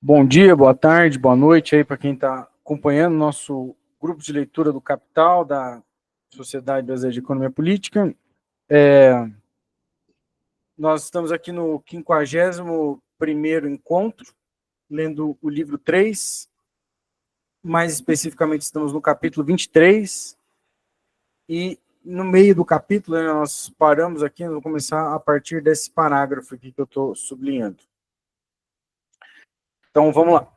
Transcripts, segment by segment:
Bom dia, boa tarde, boa noite aí para quem está acompanhando nosso grupo de leitura do Capital, da Sociedade Brasileira de Economia Política. Nós estamos aqui no 51º encontro, lendo o livro 3, mais especificamente estamos no capítulo 23, e no meio do capítulo, né, nós paramos aqui, vamos começar a partir desse parágrafo aqui que eu estou sublinhando. Então, vamos lá.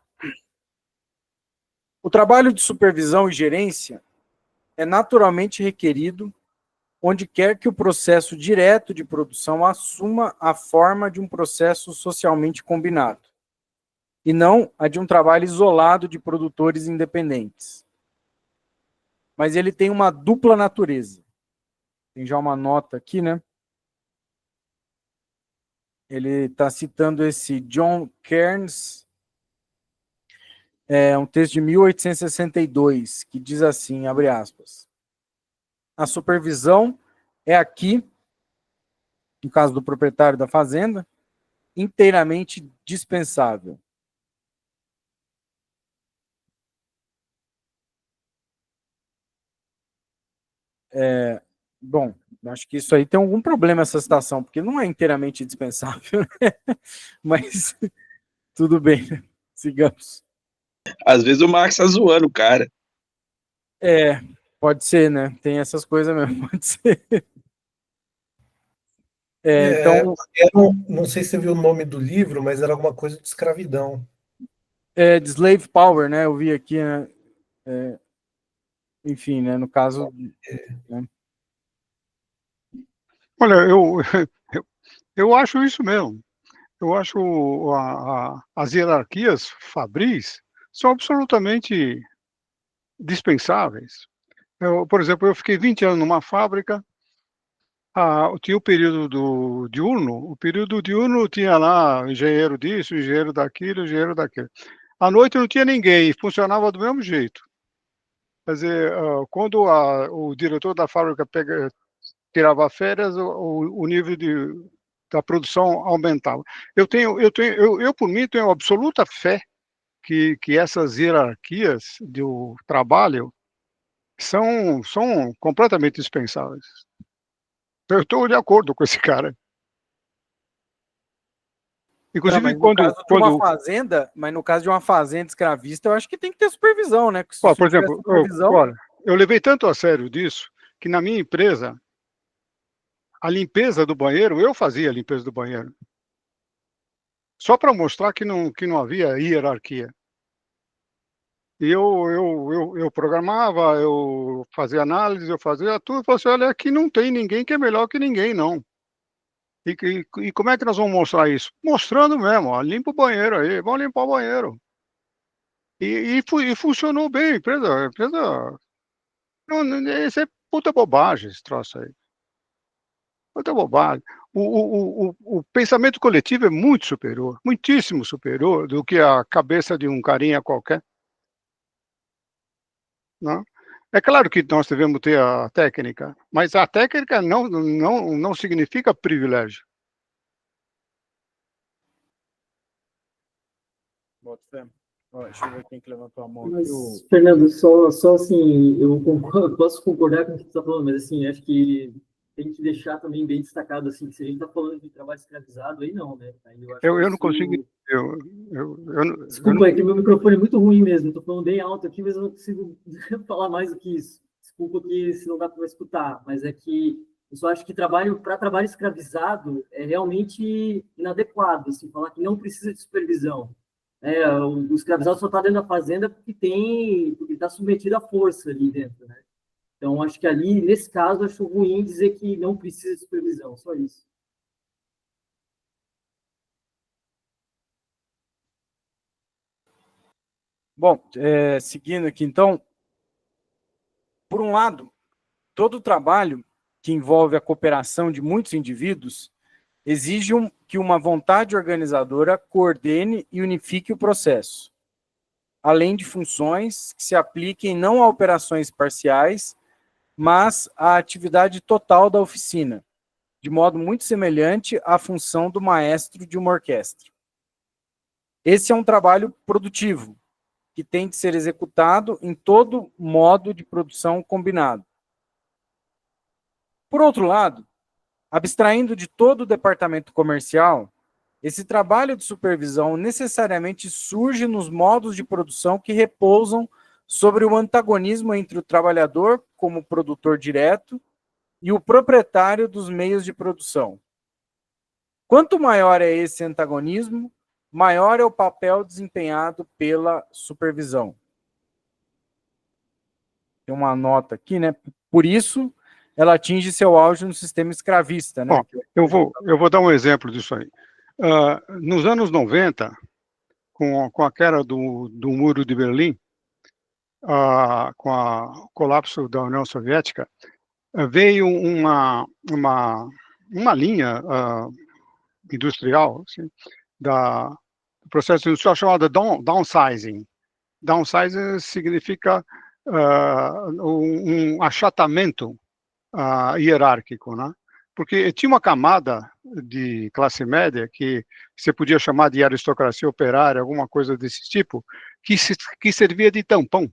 O trabalho de supervisão e gerência é naturalmente requerido onde quer que o processo direto de produção assuma a forma de um processo socialmente combinado, e não a de um trabalho isolado de produtores independentes. Mas ele tem uma dupla natureza. Tem já uma nota aqui, né? Ele está citando esse John Kearns, um texto de 1862, que diz assim, abre aspas, a supervisão é aqui, no caso do proprietário da fazenda, inteiramente dispensável. Bom, acho que isso aí tem algum problema, essa citação, porque não é inteiramente dispensável, né? Mas tudo bem, sigamos. Às vezes o Marx tá zoando o cara. Pode ser, né? Tem essas coisas mesmo, pode ser. Então... não sei se você viu o nome do livro, mas era alguma coisa de escravidão. de Slave Power, né? Eu vi aqui, né? Enfim, né? No caso... Né? Olha, eu acho isso mesmo. Eu acho as hierarquias fabris são absolutamente dispensáveis. Por exemplo, eu fiquei 20 anos numa fábrica, tinha o período diurno, o período diurno tinha lá engenheiro disso, engenheiro daquilo, engenheiro daquilo. À noite não tinha ninguém, funcionava do mesmo jeito. Quer dizer, quando o diretor da fábrica tirava férias, o nível da produção aumentava. Eu, por mim, tenho absoluta fé que essas hierarquias do trabalho são completamente dispensáveis. Eu estou de acordo com esse cara. Inclusive, mas no caso de uma fazenda escravista, eu acho que tem que ter supervisão, né? Por exemplo, eu levei tanto a sério disso que na minha empresa, a limpeza do banheiro, eu fazia a limpeza do banheiro. Só para mostrar que não havia hierarquia. E eu programava, eu fazia análise, eu fazia tudo, eu falei assim, olha, aqui não tem ninguém que é melhor que ninguém, não. E como é que nós vamos mostrar isso? Mostrando mesmo, ó, limpa o banheiro aí, vamos limpar o banheiro. E funcionou bem, a empresa isso é puta bobagem, esse troço aí. Puta bobagem. O pensamento coletivo é muito superior, muitíssimo superior do que a cabeça de um carinha qualquer. Não? É claro que nós devemos ter a técnica, mas a técnica não significa privilégio. Deixa eu ver quem que levantou a mão. Mas, Fernando, só assim, eu posso concordar com o que você está falando, mas assim, acho que tem que deixar também bem destacado, assim, que se a gente está falando de trabalho escravizado, aí não, né? Aí eu não consigo... Desculpa, é que meu microfone é muito ruim mesmo, estou falando bem alto aqui, mas eu não consigo falar mais do que isso. Desculpa que se não dá para escutar, mas é que eu só acho que para trabalho escravizado é realmente inadequado, assim, falar que não precisa de supervisão. O escravizado só está dentro da fazenda porque está submetido à força ali dentro, né? Então, acho que ali, nesse caso, acho ruim dizer que não precisa de supervisão, só isso. Bom, seguindo aqui, então, por um lado, todo trabalho que envolve a cooperação de muitos indivíduos exige que uma vontade organizadora coordene e unifique o processo, além de funções que se apliquem não a operações parciais, mas à atividade total da oficina, de modo muito semelhante à função do maestro de uma orquestra. Esse é um trabalho produtivo, que tem de ser executado em todo modo de produção combinado. Por outro lado, abstraindo de todo o departamento comercial, esse trabalho de supervisão necessariamente surge nos modos de produção que repousam sobre o antagonismo entre o trabalhador, como produtor direto, e o proprietário dos meios de produção. Quanto maior é esse antagonismo, maior é o papel desempenhado pela supervisão. Tem uma nota aqui, né? Por isso, ela atinge seu auge no sistema escravista, né? Bom, eu vou dar um exemplo disso aí. Nos anos 90, com a queda do Muro de Berlim, com o colapso da União Soviética, veio uma linha industrial, assim, do processo industrial chamada downsizing. Downsizing significa um achatamento hierárquico, né? Porque tinha uma camada de classe média que você podia chamar de aristocracia operária, alguma coisa desse tipo, que servia de tampão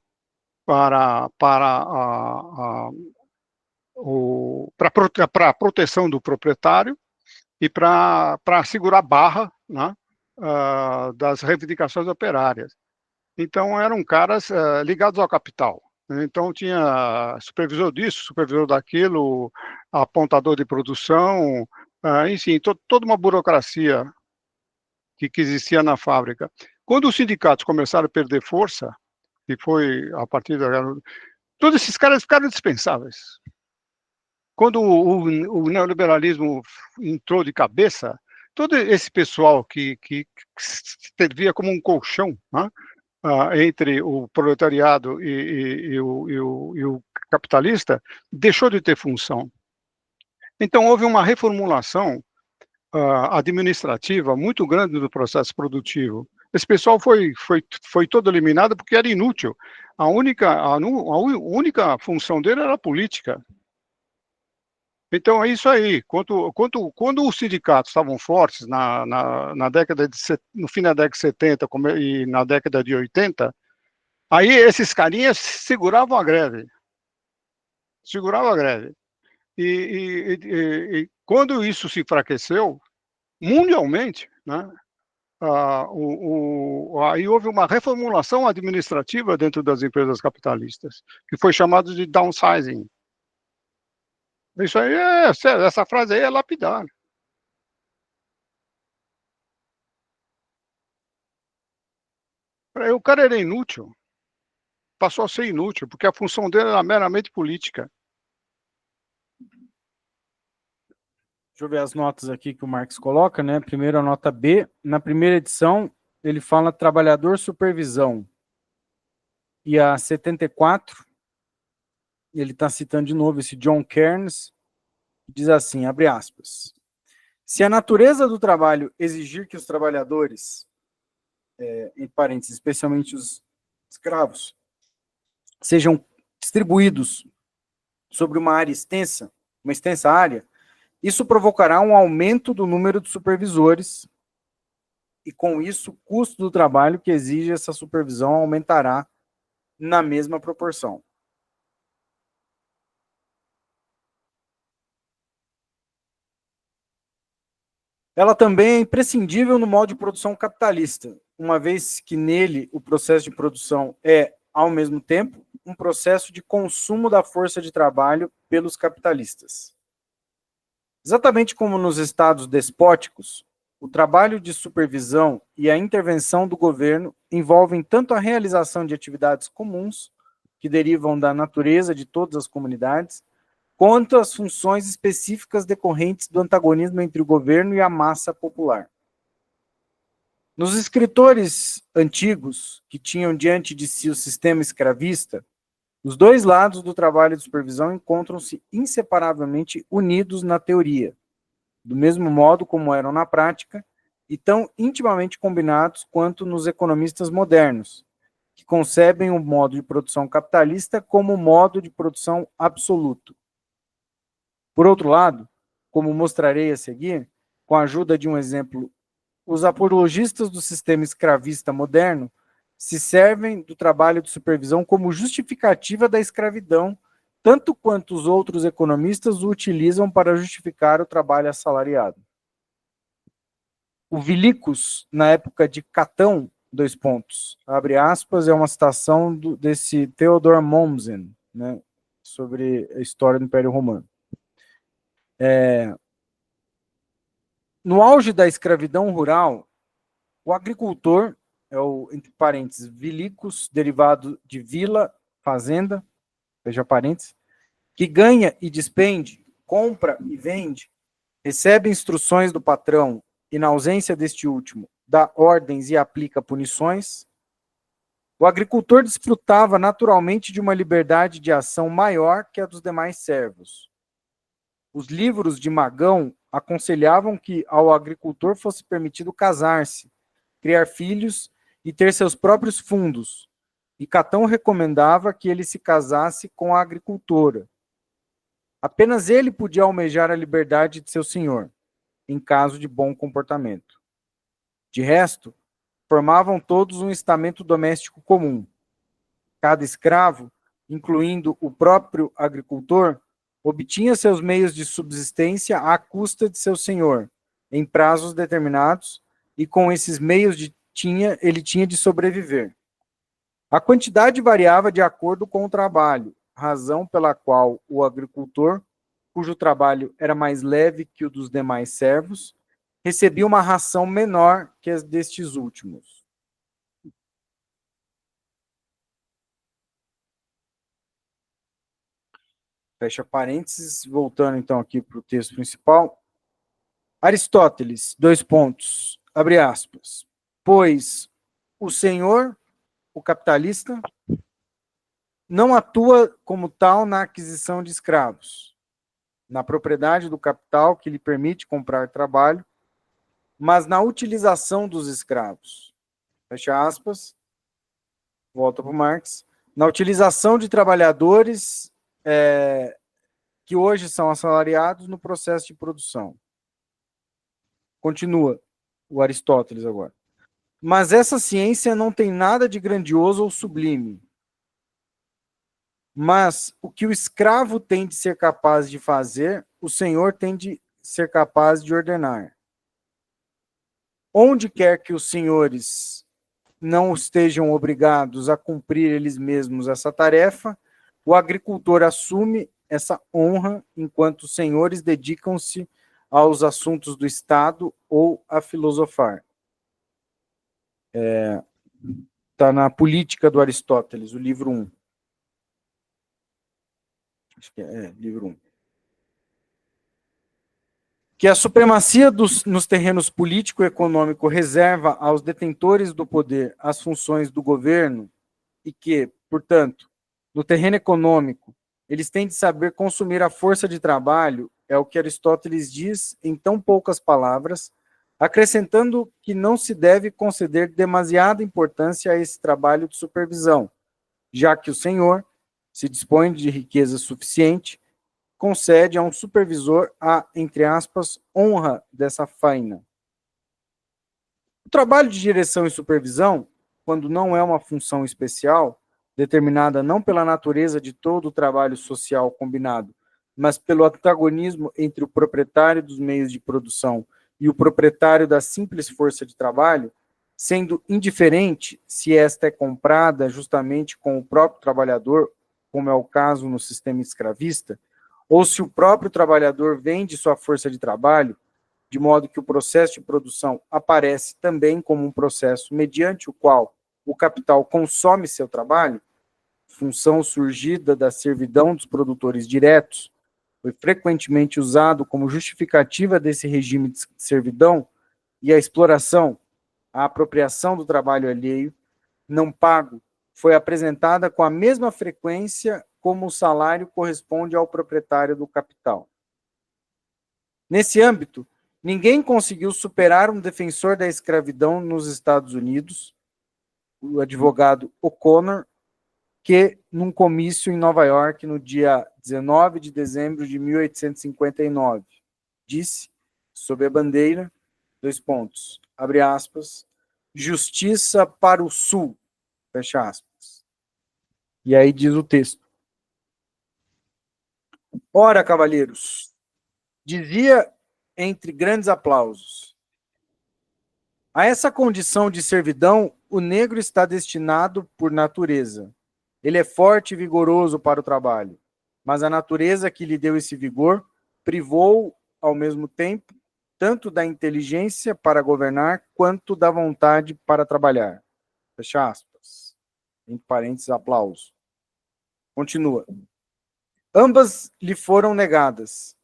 para a proteção do proprietário e para segurar a barra, né, das reivindicações operárias. Então, eram caras ligados ao capital. Então, tinha supervisor disso, supervisor daquilo, apontador de produção, enfim, toda uma burocracia que existia na fábrica. Quando os sindicatos começaram a perder força, e foi a partir da... Todos esses caras ficaram dispensáveis. Quando o neoliberalismo entrou de cabeça, todo esse pessoal que servia como um colchão, né, entre o proletariado e o capitalista, deixou de ter função. Então, houve uma reformulação administrativa muito grande do processo produtivo. Esse pessoal foi todo eliminado porque era inútil. A única função dele era a política. Então, é isso aí. Quando os sindicatos estavam fortes na década no fim da década de 70 e na década de 80, aí esses carinhas seguravam a greve. Seguravam a greve. E quando isso se enfraqueceu, mundialmente, né, aí houve uma reformulação administrativa dentro das empresas capitalistas, que foi chamado de downsizing. Isso aí essa frase aí é lapidar. O cara era inútil, passou a ser inútil, porque a função dele era meramente política. Deixa eu ver as notas aqui que o Marx coloca, né? Primeiro a nota B. Na primeira edição, ele fala trabalhador supervisão. E a 74, ele está citando de novo esse John Kearns, diz assim, abre aspas, se a natureza do trabalho exigir que os trabalhadores, em parênteses, especialmente os escravos, sejam distribuídos sobre uma extensa área, isso provocará um aumento do número de supervisores e, com isso, o custo do trabalho que exige essa supervisão aumentará na mesma proporção. Ela também é imprescindível no modo de produção capitalista, uma vez que nele o processo de produção é, ao mesmo tempo, um processo de consumo da força de trabalho pelos capitalistas. Exatamente como nos estados despóticos, o trabalho de supervisão e a intervenção do governo envolvem tanto a realização de atividades comuns, que derivam da natureza de todas as comunidades, quanto as funções específicas decorrentes do antagonismo entre o governo e a massa popular. Nos escritores antigos, que tinham diante de si o sistema escravista, os dois lados do trabalho de supervisão encontram-se inseparavelmente unidos na teoria, do mesmo modo como eram na prática, e tão intimamente combinados quanto nos economistas modernos, que concebem o modo de produção capitalista como modo de produção absoluto. Por outro lado, como mostrarei a seguir, com a ajuda de um exemplo os apologistas do sistema escravista moderno se servem do trabalho de supervisão como justificativa da escravidão, tanto quanto os outros economistas o utilizam para justificar o trabalho assalariado. O Vilicus, na época de Catão, abre aspas, é uma citação desse Theodor Mommsen, né, sobre a história do Império Romano. No auge da escravidão rural, o agricultor, entre parênteses, vilicus, derivado de vila, fazenda, fecha parênteses, que ganha e despende, compra e vende, recebe instruções do patrão e, na ausência deste último, dá ordens e aplica punições, o agricultor desfrutava naturalmente de uma liberdade de ação maior que a dos demais servos. Os livros de Magão aconselhavam que ao agricultor fosse permitido casar-se, criar filhos e ter seus próprios fundos, e Catão recomendava que ele se casasse com a agricultora. Apenas ele podia almejar a liberdade de seu senhor, em caso de bom comportamento. De resto, formavam todos um estamento doméstico comum. Cada escravo, incluindo o próprio agricultor, obtinha seus meios de subsistência à custa de seu senhor, em prazos determinados, e com esses meios ele tinha de sobreviver. A quantidade variava de acordo com o trabalho, razão pela qual o agricultor, cujo trabalho era mais leve que o dos demais servos, recebia uma ração menor que as destes últimos. Fecha parênteses, voltando então aqui para o texto principal. Aristóteles, abre aspas, pois o senhor, o capitalista, não atua como tal na aquisição de escravos, na propriedade do capital que lhe permite comprar trabalho, mas na utilização dos escravos. Fecha aspas, volta para o Marx. Na utilização de trabalhadores que hoje são assalariados no processo de produção. Continua o Aristóteles agora. Mas essa ciência não tem nada de grandioso ou sublime. Mas o que o escravo tem de ser capaz de fazer, o senhor tem de ser capaz de ordenar. Onde quer que os senhores não estejam obrigados a cumprir eles mesmos essa tarefa, o agricultor assume essa honra, enquanto os senhores dedicam-se aos assuntos do Estado ou a filosofar. Está na Política do Aristóteles, o livro 1. Acho que livro 1. Que a supremacia nos terrenos político e econômico reserva aos detentores do poder as funções do governo e que, portanto, no terreno econômico, eles têm de saber consumir a força de trabalho, é o que Aristóteles diz em tão poucas palavras, acrescentando que não se deve conceder demasiada importância a esse trabalho de supervisão, já que o senhor, se dispõe de riqueza suficiente, concede a um supervisor a, entre aspas, honra dessa faina. O trabalho de direção e supervisão, quando não é uma função especial, determinada não pela natureza de todo o trabalho social combinado, mas pelo antagonismo entre o proprietário dos meios de produção e o proprietário da simples força de trabalho, sendo indiferente se esta é comprada justamente com o próprio trabalhador, como é o caso no sistema escravista, ou se o próprio trabalhador vende sua força de trabalho, de modo que o processo de produção aparece também como um processo mediante o qual o capital consome seu trabalho, função surgida da servidão dos produtores diretos, foi frequentemente usado como justificativa desse regime de servidão, e a exploração, a apropriação do trabalho alheio, não pago, foi apresentada com a mesma frequência como o salário corresponde ao proprietário do capital. Nesse âmbito, ninguém conseguiu superar um defensor da escravidão nos Estados Unidos, o advogado O'Connor, que, num comício em Nova York, no dia 19 de dezembro de 1859, disse, sob a bandeira, abre aspas, justiça para o sul, fecha aspas. E aí diz o texto. Ora, cavalheiros, dizia entre grandes aplausos, a essa condição de servidão, o negro está destinado por natureza. Ele é forte e vigoroso para o trabalho, mas a natureza que lhe deu esse vigor privou, ao mesmo tempo, tanto da inteligência para governar, quanto da vontade para trabalhar. Fecha aspas. Entre parênteses, aplauso. Continua. Ambas lhe foram negadas,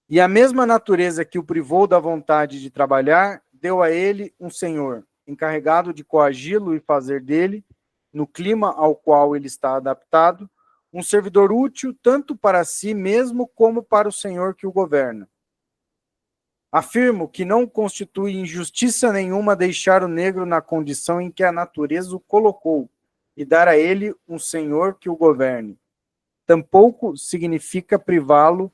e a mesma natureza que o privou da vontade de trabalhar, deu a ele um senhor, encarregado de coagi-lo e fazer dele, no clima ao qual ele está adaptado, um servidor útil tanto para si mesmo como para o senhor que o governa. Afirmo que não constitui injustiça nenhuma deixar o negro na condição em que a natureza o colocou e dar a ele um senhor que o governe. Tampouco significa privá-lo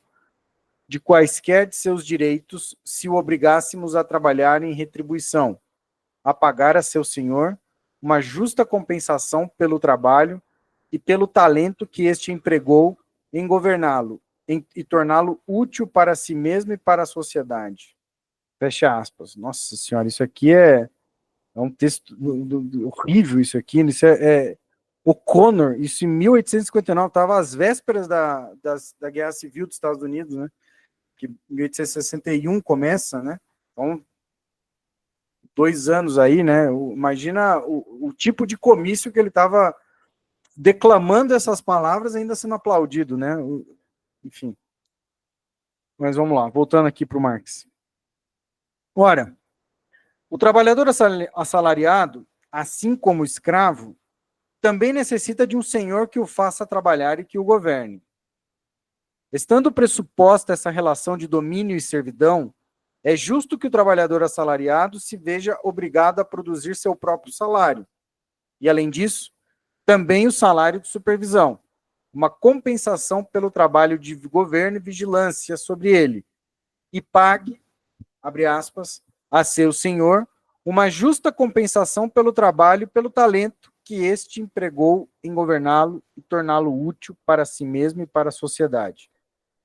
de quaisquer de seus direitos se o obrigássemos a trabalhar em retribuição, a pagar a seu senhor uma justa compensação pelo trabalho e pelo talento que este empregou em governá-lo e torná-lo útil para si mesmo e para a sociedade. Fecha aspas. Nossa senhora, isso aqui é um texto horrível, isso aqui. Isso é O'Connor, isso em 1859, estava às vésperas da Guerra Civil dos Estados Unidos, né? Que em 1861 começa, né? Então, 2 anos aí, né? Imagina o tipo de comício que ele estava declamando essas palavras, ainda sendo aplaudido, né? Enfim. Mas vamos lá, voltando aqui para o Marx. Ora, o trabalhador assalariado, assim como o escravo, também necessita de um senhor que o faça trabalhar e que o governe. Estando pressuposta essa relação de domínio e servidão, é justo que o trabalhador assalariado se veja obrigado a produzir seu próprio salário. E, além disso, também o salário de supervisão, uma compensação pelo trabalho de governo e vigilância sobre ele, e pague, abre aspas, a seu senhor, uma justa compensação pelo trabalho e pelo talento que este empregou em governá-lo e torná-lo útil para si mesmo e para a sociedade.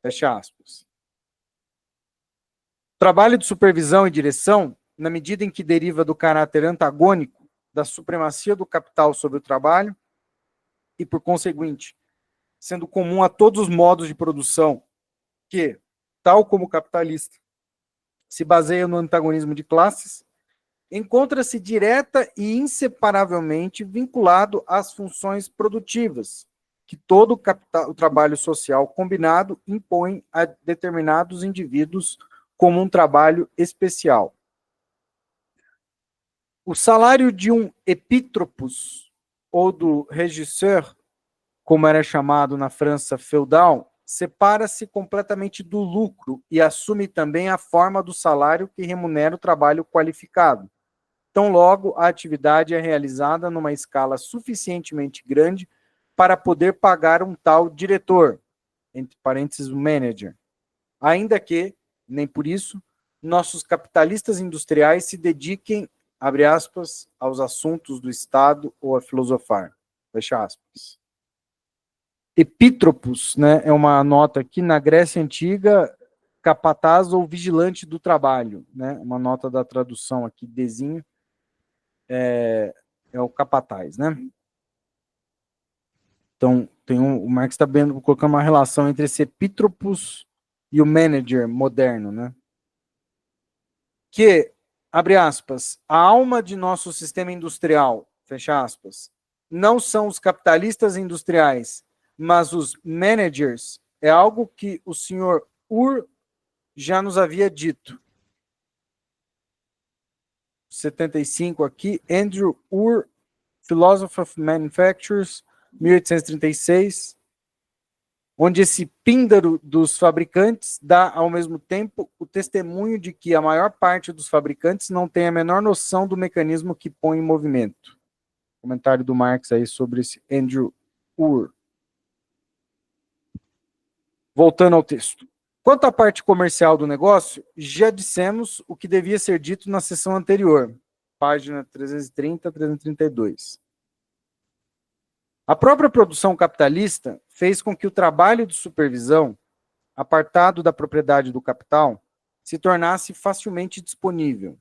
Fecha aspas. O trabalho de supervisão e direção, na medida em que deriva do caráter antagônico da supremacia do capital sobre o trabalho e, por conseguinte, sendo comum a todos os modos de produção que, tal como o capitalista, se baseia no antagonismo de classes, encontra-se direta e inseparavelmente vinculado às funções produtivas, que todo o trabalho social combinado impõe a determinados indivíduos como um trabalho especial. O salário de um epítropos, ou do régisseur, como era chamado na França feudal, separa-se completamente do lucro e assume também a forma do salário que remunera o trabalho qualificado. Tão logo a atividade é realizada numa escala suficientemente grande para poder pagar um tal diretor, entre parênteses, manager. Ainda que, nem por isso, nossos capitalistas industriais se dediquem, abre aspas, aos assuntos do Estado ou a filosofar. Fecha aspas. Epítropos, né, é uma nota aqui na Grécia Antiga, capataz ou vigilante do trabalho, né, uma nota da tradução aqui, desenho, é o capataz, né. Então, o Marx está colocando uma relação entre esse epítropos e o manager moderno, né, que, abre aspas, a alma de nosso sistema industrial, fecha aspas, não são os capitalistas industriais, mas os managers, é algo que o senhor Ur já nos havia dito. 75 aqui, Andrew Ur, Philosophy of Manufactures, 1836, onde esse píndaro dos fabricantes dá, ao mesmo tempo, o testemunho de que a maior parte dos fabricantes não tem a menor noção do mecanismo que põe em movimento. Comentário do Marx aí sobre esse Andrew Ur. Voltando ao texto. Quanto à parte comercial do negócio, já dissemos o que devia ser dito na sessão anterior. página 330 a 332. A própria produção capitalista fez com que o trabalho de supervisão, apartado da propriedade do capital, se tornasse facilmente disponível.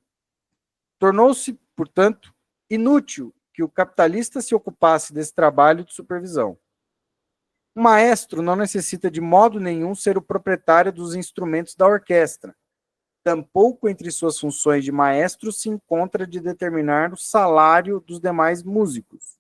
Tornou-se, portanto, inútil que o capitalista se ocupasse desse trabalho de supervisão. O maestro não necessita de modo nenhum ser o proprietário dos instrumentos da orquestra. Tampouco entre suas funções de maestro se encontra de determinar o salário dos demais músicos.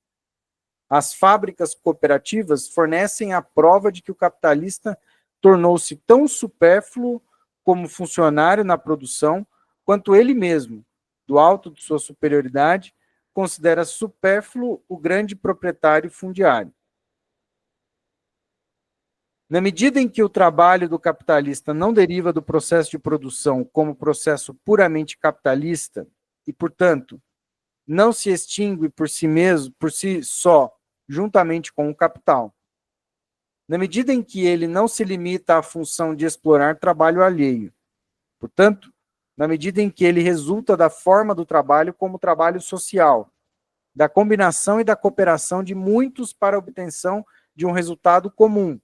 As fábricas cooperativas fornecem a prova de que o capitalista tornou-se tão supérfluo como funcionário na produção, quanto ele mesmo, do alto de sua superioridade, considera supérfluo o grande proprietário fundiário. Na medida em que o trabalho do capitalista não deriva do processo de produção como processo puramente capitalista e, portanto, não se extingue por si mesmo, por si só, juntamente com o capital. Na medida em que ele não se limita à função de explorar trabalho alheio. Portanto, na medida em que ele resulta da forma do trabalho como trabalho social, da combinação e da cooperação de muitos para a obtenção de um resultado comum.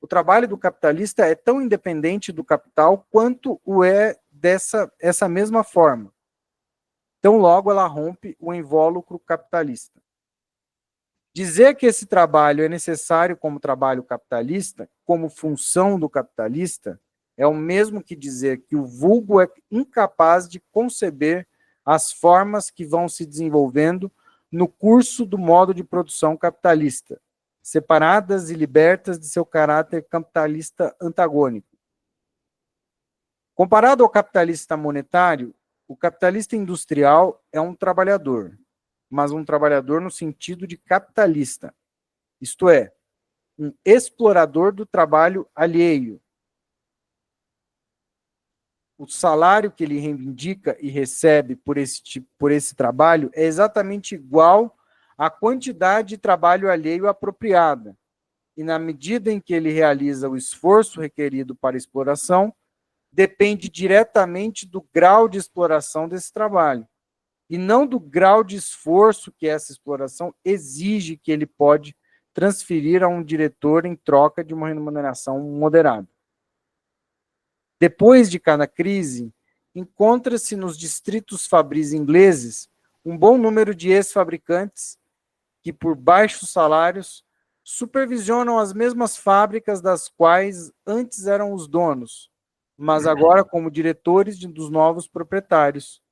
O trabalho do capitalista é tão independente do capital quanto o é essa mesma forma. Então, logo ela rompe o invólucro capitalista. Dizer que esse trabalho é necessário como trabalho capitalista, como função do capitalista, é o mesmo que dizer que o vulgo é incapaz de conceber as formas que vão se desenvolvendo no curso do modo de produção capitalista, separadas e libertas de seu caráter capitalista antagônico. Comparado ao capitalista monetário, o capitalista industrial é um trabalhador, mas um trabalhador no sentido de capitalista, isto é, um explorador do trabalho alheio. O salário que ele reivindica e recebe por esse trabalho é exatamente igual à quantidade de trabalho alheio apropriada. E na medida em que ele realiza o esforço requerido para a exploração, depende diretamente do grau de exploração desse trabalho, e não do grau de esforço que essa exploração exige que ele pode transferir a um diretor em troca de uma remuneração moderada. Depois de cada crise, encontra-se nos distritos fabris ingleses um bom número de ex-fabricantes que, por baixos salários, supervisionam as mesmas fábricas das quais antes eram os donos, mas agora como diretores dos novos proprietários,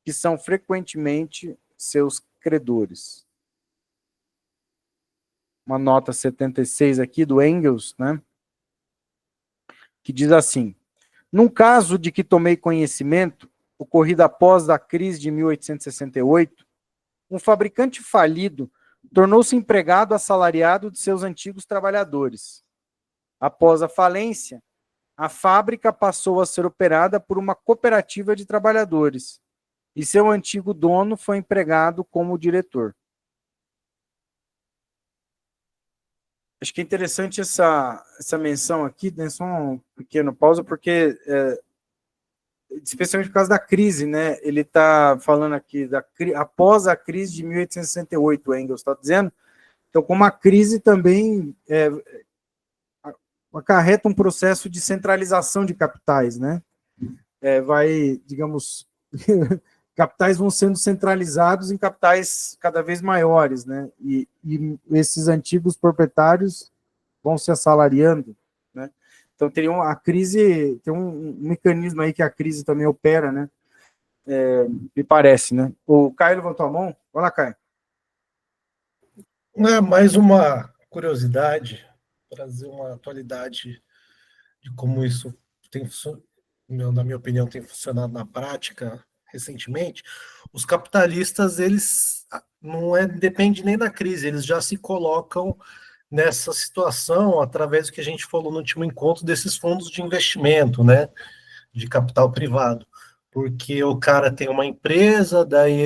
que são frequentemente seus credores. Uma nota 76 aqui do Engels, né, que diz assim: num caso de que tomei conhecimento, ocorrido após a crise de 1868, um fabricante falido tornou-se empregado assalariado de seus antigos trabalhadores. Após a falência, a fábrica passou a ser operada por uma cooperativa de trabalhadores, e seu antigo dono foi empregado como diretor. Acho que é interessante essa menção aqui, né? Só um pequeno pausa, porque, especialmente por causa da crise, né? Ele está falando aqui, após a crise de 1868, o Engels está dizendo. Então, como a crise também acarreta um processo de centralização de capitais, né? Vai, digamos, capitais vão sendo centralizados em capitais cada vez maiores, né? E esses antigos proprietários vão se assalariando, né? Então a crise, tem um mecanismo aí que a crise também opera, né? Me parece, né? O Caio levantou a mão. Vai lá, Caio. Mais uma curiosidade, trazer uma atualidade de como isso tem, na minha opinião, tem funcionado na prática recentemente. Os capitalistas, eles não depende nem da crise, eles já se colocam nessa situação através do que a gente falou no último encontro, desses fundos de investimento, né, de capital privado, porque o cara tem uma empresa, daí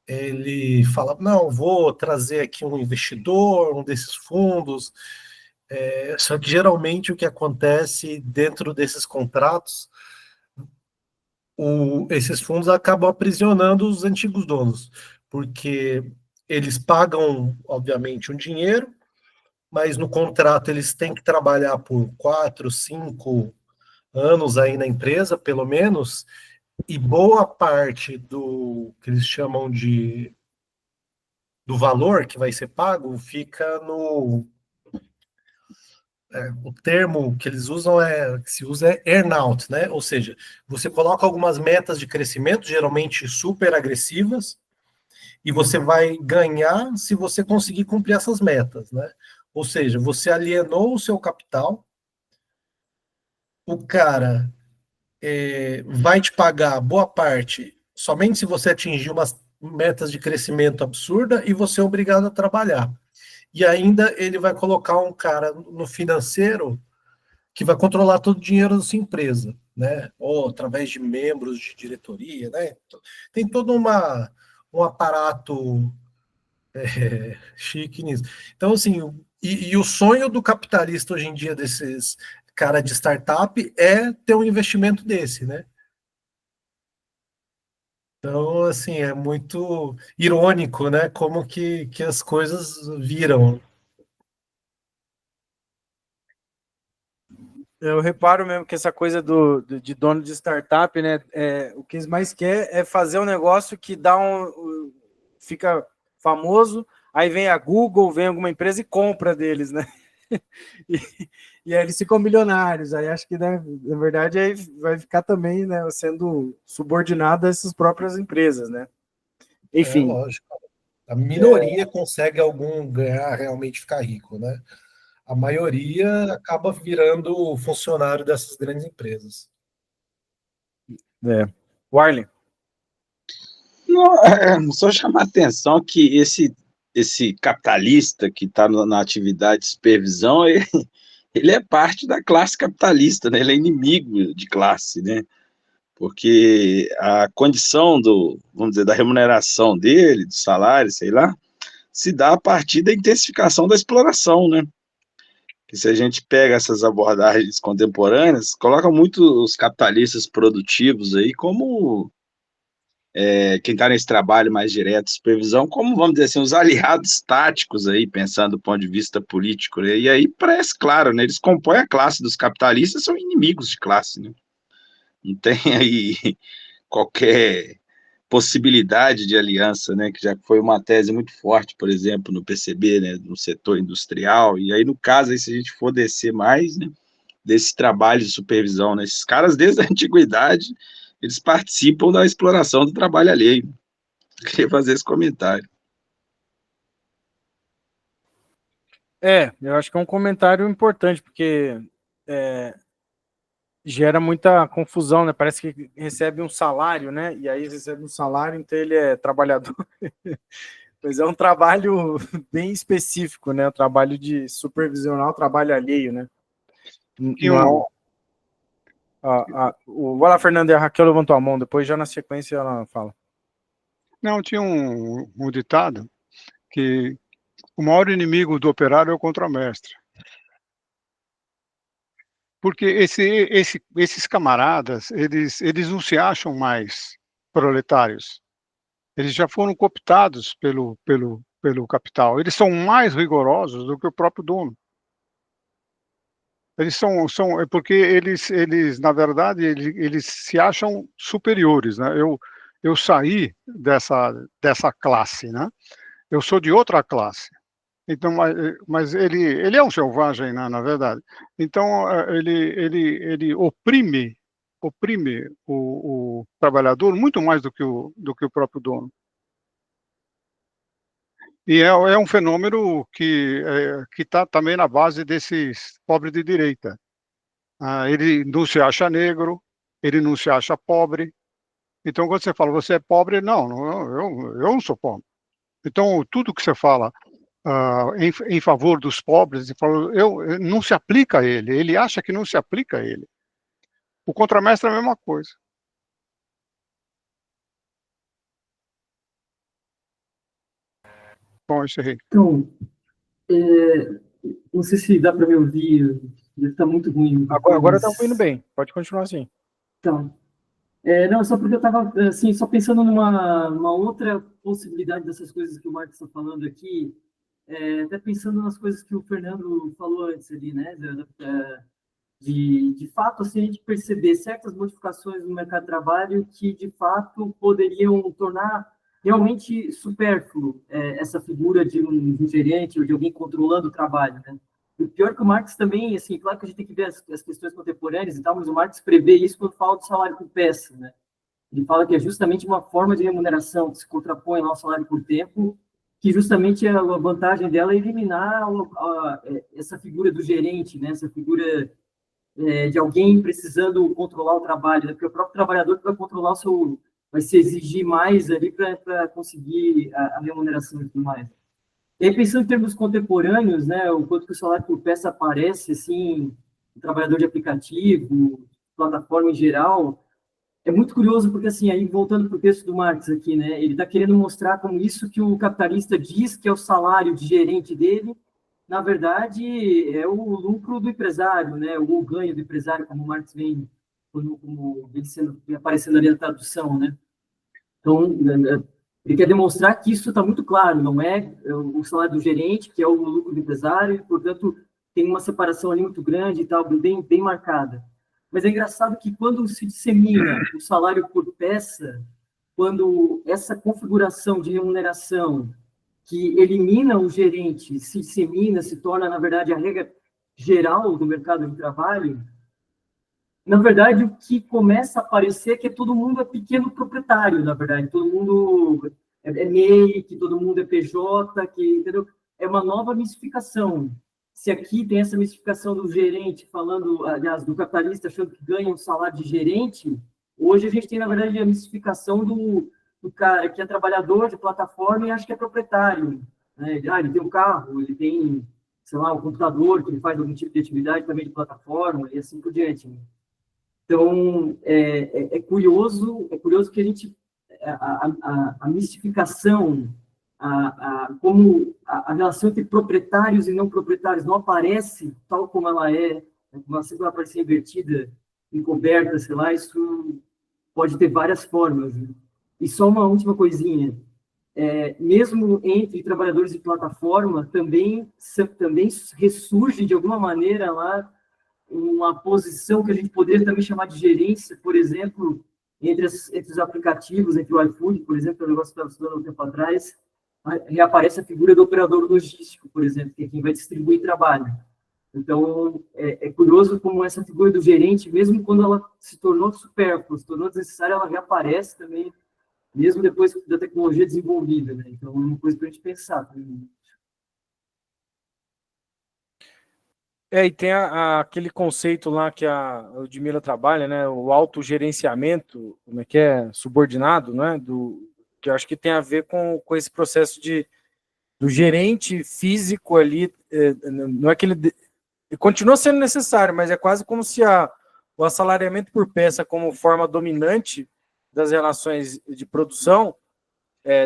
ele fala, não, vou trazer aqui um investidor, um desses fundos, só que geralmente o que acontece dentro desses contratos esses fundos acabam aprisionando os antigos donos, porque eles pagam, obviamente, um dinheiro, mas no contrato eles têm que trabalhar por 4, 5 anos aí na empresa, pelo menos, e boa parte do que eles chamam do valor que vai ser pago fica no... o termo que eles usam que se usa é earnout, né? Ou seja, você coloca algumas metas de crescimento, geralmente super agressivas, e você vai ganhar se você conseguir cumprir essas metas, né? Ou seja, você alienou o seu capital, o cara vai te pagar boa parte somente se você atingir umas metas de crescimento absurda e você é obrigado a trabalhar. E ainda ele vai colocar um cara no financeiro que vai controlar todo o dinheiro da sua empresa, né? Ou através de membros de diretoria, né? Tem todo um aparato chique nisso. Então, assim, e o sonho do capitalista hoje em dia, desses cara de startup, é ter um investimento desse, né? Então, assim, é muito irônico, né? Como que as coisas viram. Eu reparo mesmo que essa coisa de dono de startup, né? O que eles mais querem é fazer um negócio que fica famoso, aí vem a Google, vem alguma empresa e compra deles, né? E, e aí eles ficam milionários. Aí acho que, né, na verdade, aí vai ficar também, né, sendo subordinado a essas próprias empresas, né? Enfim. Lógico. A minoria consegue ganhar, realmente ficar rico, né? A maioria acaba virando funcionário dessas grandes empresas. Warley. Não, só chamar a atenção que esse capitalista que está na atividade de supervisão, ele é parte da classe capitalista, né? Ele é inimigo de classe, né? Porque a condição vamos dizer, da remuneração dele, do salário, sei lá, se dá a partir da intensificação da exploração, né? Que se a gente pega essas abordagens contemporâneas, coloca muito os capitalistas produtivos aí como quem está nesse trabalho mais direto de supervisão, como, vamos dizer assim, os aliados táticos aí, pensando do ponto de vista político, né? E aí parece claro, né? Eles compõem a classe dos capitalistas, são inimigos de classe, né? Não tem aí qualquer possibilidade de aliança, né? Que já foi uma tese muito forte, por exemplo, no PCB, né? No setor industrial, e aí no caso, aí, se a gente for descer mais, né? Desse trabalho de supervisão, né? Esses caras, desde a antiguidade, eles participam da exploração do trabalho alheio. Queria fazer esse comentário. Eu acho que é um comentário importante, porque gera muita confusão, né? Parece que recebe um salário, né? E aí recebe um salário, então ele é trabalhador. Mas é um trabalho bem específico, né? O trabalho de supervisionar o trabalho alheio, né? Não, vai lá, Fernando, e a Raquel levantou a mão, depois já na sequência ela fala. Não, tinha um ditado que o maior inimigo do operário é o contramestre. Porque esses camaradas, eles não se acham mais proletários. Eles já foram cooptados pelo capital. Eles são mais rigorosos do que o próprio dono. Eles são porque eles na verdade, eles se acham superiores, né? Eu saí dessa classe, né? Eu sou de outra classe. Então, mas ele é um selvagem, né, na verdade. Então, ele oprime o trabalhador muito mais do que o próprio dono. E é um fenômeno que está também na base desses pobres de direita. Ele não se acha negro, ele não se acha pobre. Então, quando você fala, você é pobre, não, eu não sou pobre. Então, tudo que você fala em favor dos pobres, não se aplica a ele, ele acha que não se aplica a ele. O contramestre é a mesma coisa. Bom, isso aí. Então, não sei se dá para me ouvir, deve estar muito ruim. Agora está indo bem, pode continuar assim. Então, Não, só porque eu estava assim, só pensando numa outra possibilidade dessas coisas que o Marcos está falando aqui, até pensando nas coisas que o Fernando falou antes ali, né? De fato, assim, a gente perceber certas modificações no mercado de trabalho que, de fato, poderiam tornar realmente supérfluo essa figura de um gerente ou de alguém controlando o trabalho, né? O pior é que o Marx também, assim, claro que a gente tem que ver as questões contemporâneas e tal, mas o Marx prevê isso quando fala do salário por peça, né? Ele fala que é justamente uma forma de remuneração que se contrapõe ao salário por tempo, que justamente a vantagem dela é eliminar essa figura do gerente, né? Essa figura de alguém precisando controlar o trabalho, né? Porque o próprio trabalhador vai controlar o seu, vai se exigir mais ali para conseguir a remuneração e tudo mais. E aí, pensando em termos contemporâneos, né, o quanto que o salário por peça aparece, assim, o trabalhador de aplicativo, plataforma em geral, é muito curioso porque, assim, aí voltando para o texto do Marx aqui, né, ele está querendo mostrar como isso que o capitalista diz que é o salário de gerente dele, na verdade, é o lucro do empresário, né, o ganho do empresário, como o Marx como vem aparecendo ali na tradução, né. Então, ele quer demonstrar que isso está muito claro, não é o salário do gerente, que é o lucro do empresário, e, portanto, tem uma separação ali muito grande e tal, bem marcada. Mas é engraçado que quando se dissemina o salário por peça, quando essa configuração de remuneração que elimina o gerente, se dissemina, se torna, na verdade, a regra geral do mercado de trabalho, na verdade, o que começa a aparecer é que todo mundo é pequeno proprietário, na verdade. Todo mundo é MEI, que todo mundo é PJ, que, entendeu? É uma nova mistificação. Se aqui tem essa mistificação do gerente falando, aliás, do capitalista achando que ganha um salário de gerente, hoje a gente tem, na verdade, a mistificação do cara que é trabalhador de plataforma e acha que é proprietário. Né? Ele tem um carro, ele tem, sei lá, um computador, que ele faz algum tipo de atividade também de plataforma e assim por diante. Né? Então, é curioso que a gente, a mistificação, como a relação entre proprietários e não proprietários não aparece tal como ela é, né, como ela sempre vai aparecer invertida, encoberta, sei lá, isso pode ter várias formas. Né? E só uma última coisinha, mesmo entre trabalhadores de plataforma, também ressurge de alguma maneira lá uma posição que a gente poderia também chamar de gerência, por exemplo, entre os aplicativos, entre o iFood, por exemplo, o negócio que eu estava estudando um tempo atrás, reaparece a figura do operador logístico, por exemplo, que é quem vai distribuir trabalho. Então, é curioso como essa figura do gerente, mesmo quando ela se tornou supérflua, se tornou desnecessária, ela reaparece também, mesmo depois da tecnologia desenvolvida. Né? Então, é uma coisa para a gente pensar também. E tem aquele conceito lá que a Ludmilla trabalha, né? O autogerenciamento, como é que é? Subordinado, né? Que eu acho que tem a ver com esse processo do gerente físico ali. Não é que ele continua sendo necessário, mas é quase como se o assalariamento por peça como forma dominante das relações de produção,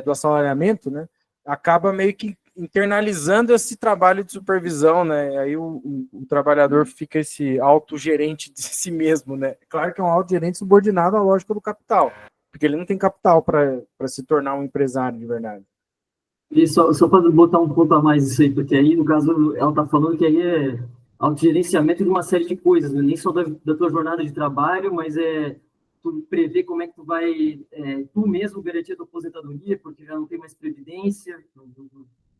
do assalariamento, né? Acaba meio que internalizando esse trabalho de supervisão, né? Aí o trabalhador fica esse autogerente de si mesmo, né? Claro que é um autogerente subordinado à lógica do capital, porque ele não tem capital para se tornar um empresário de verdade. E só para botar um ponto a mais isso aí, porque aí, no caso, ela está falando que aí é autogerenciamento de uma série de coisas, né? Nem só da tua jornada de trabalho, mas tu prever como é que tu vai, tu mesmo garantir a tua aposentadoria, porque já não tem mais previdência,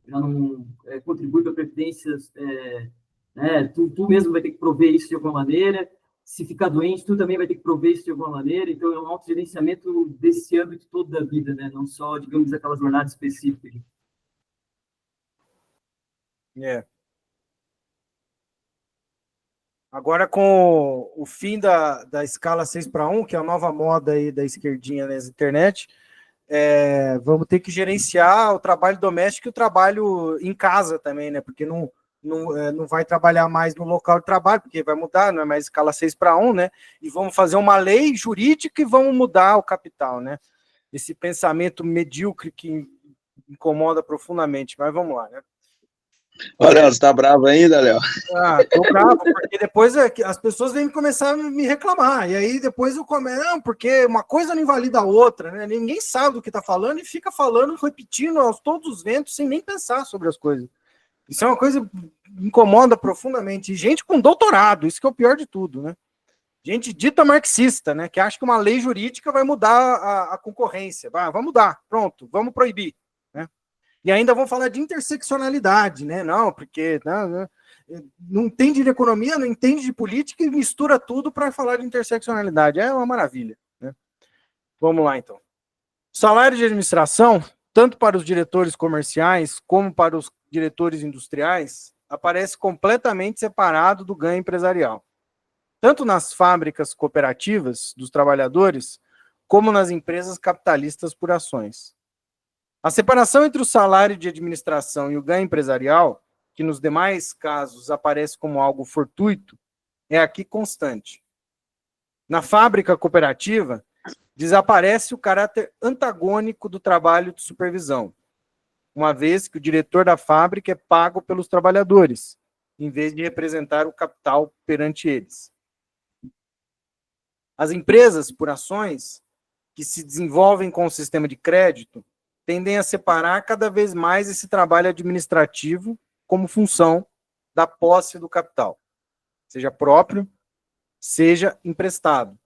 já não contribui para a previdência, né? Tu mesmo vai ter que prover isso de alguma maneira. Se ficar doente, tu também vai ter que prover isso de alguma maneira. Então, é um autogerenciamento desse âmbito todo da vida, né? Não só, digamos, aquela jornada específica. Agora, com o fim da escala 6:1, que é a nova moda aí da esquerdinha na internet, vamos ter que gerenciar o trabalho doméstico e o trabalho em casa também, né? Porque não vai trabalhar mais no local de trabalho, porque vai mudar, não é mais escala 6:1, né? E vamos fazer uma lei jurídica e vamos mudar o capital, né? Esse pensamento medíocre que incomoda profundamente, mas vamos lá, né? Olha, você tá bravo ainda, Léo? Ah, tô bravo, porque depois as pessoas vêm começar a me reclamar, e aí depois eu começo, não, porque uma coisa não invalida a outra, né? Ninguém sabe do que tá falando e fica falando, repetindo aos todos os ventos, sem nem pensar sobre as coisas. Isso é uma coisa que me incomoda profundamente. E gente com doutorado, isso que é o pior de tudo, né? Gente dita marxista, né? Que acha que uma lei jurídica vai mudar a concorrência. Vai mudar, pronto, vamos proibir, né? E ainda vão falar de interseccionalidade, né? Não, porque não entende de economia, não entende de política e mistura tudo para falar de interseccionalidade. É uma maravilha, né? Vamos lá, então. Salário de administração, tanto para os diretores comerciais como para os diretores industriais, aparece completamente separado do ganho empresarial. Tanto nas fábricas cooperativas dos trabalhadores, como nas empresas capitalistas por ações. A separação entre o salário de administração e o ganho empresarial, que nos demais casos aparece como algo fortuito, é aqui constante. Na fábrica cooperativa, desaparece o caráter antagônico do trabalho de supervisão, uma vez que o diretor da fábrica é pago pelos trabalhadores, em vez de representar o capital perante eles. As empresas por ações, que se desenvolvem com o sistema de crédito, tendem a separar cada vez mais esse trabalho administrativo como função da posse do capital, seja próprio, seja emprestado.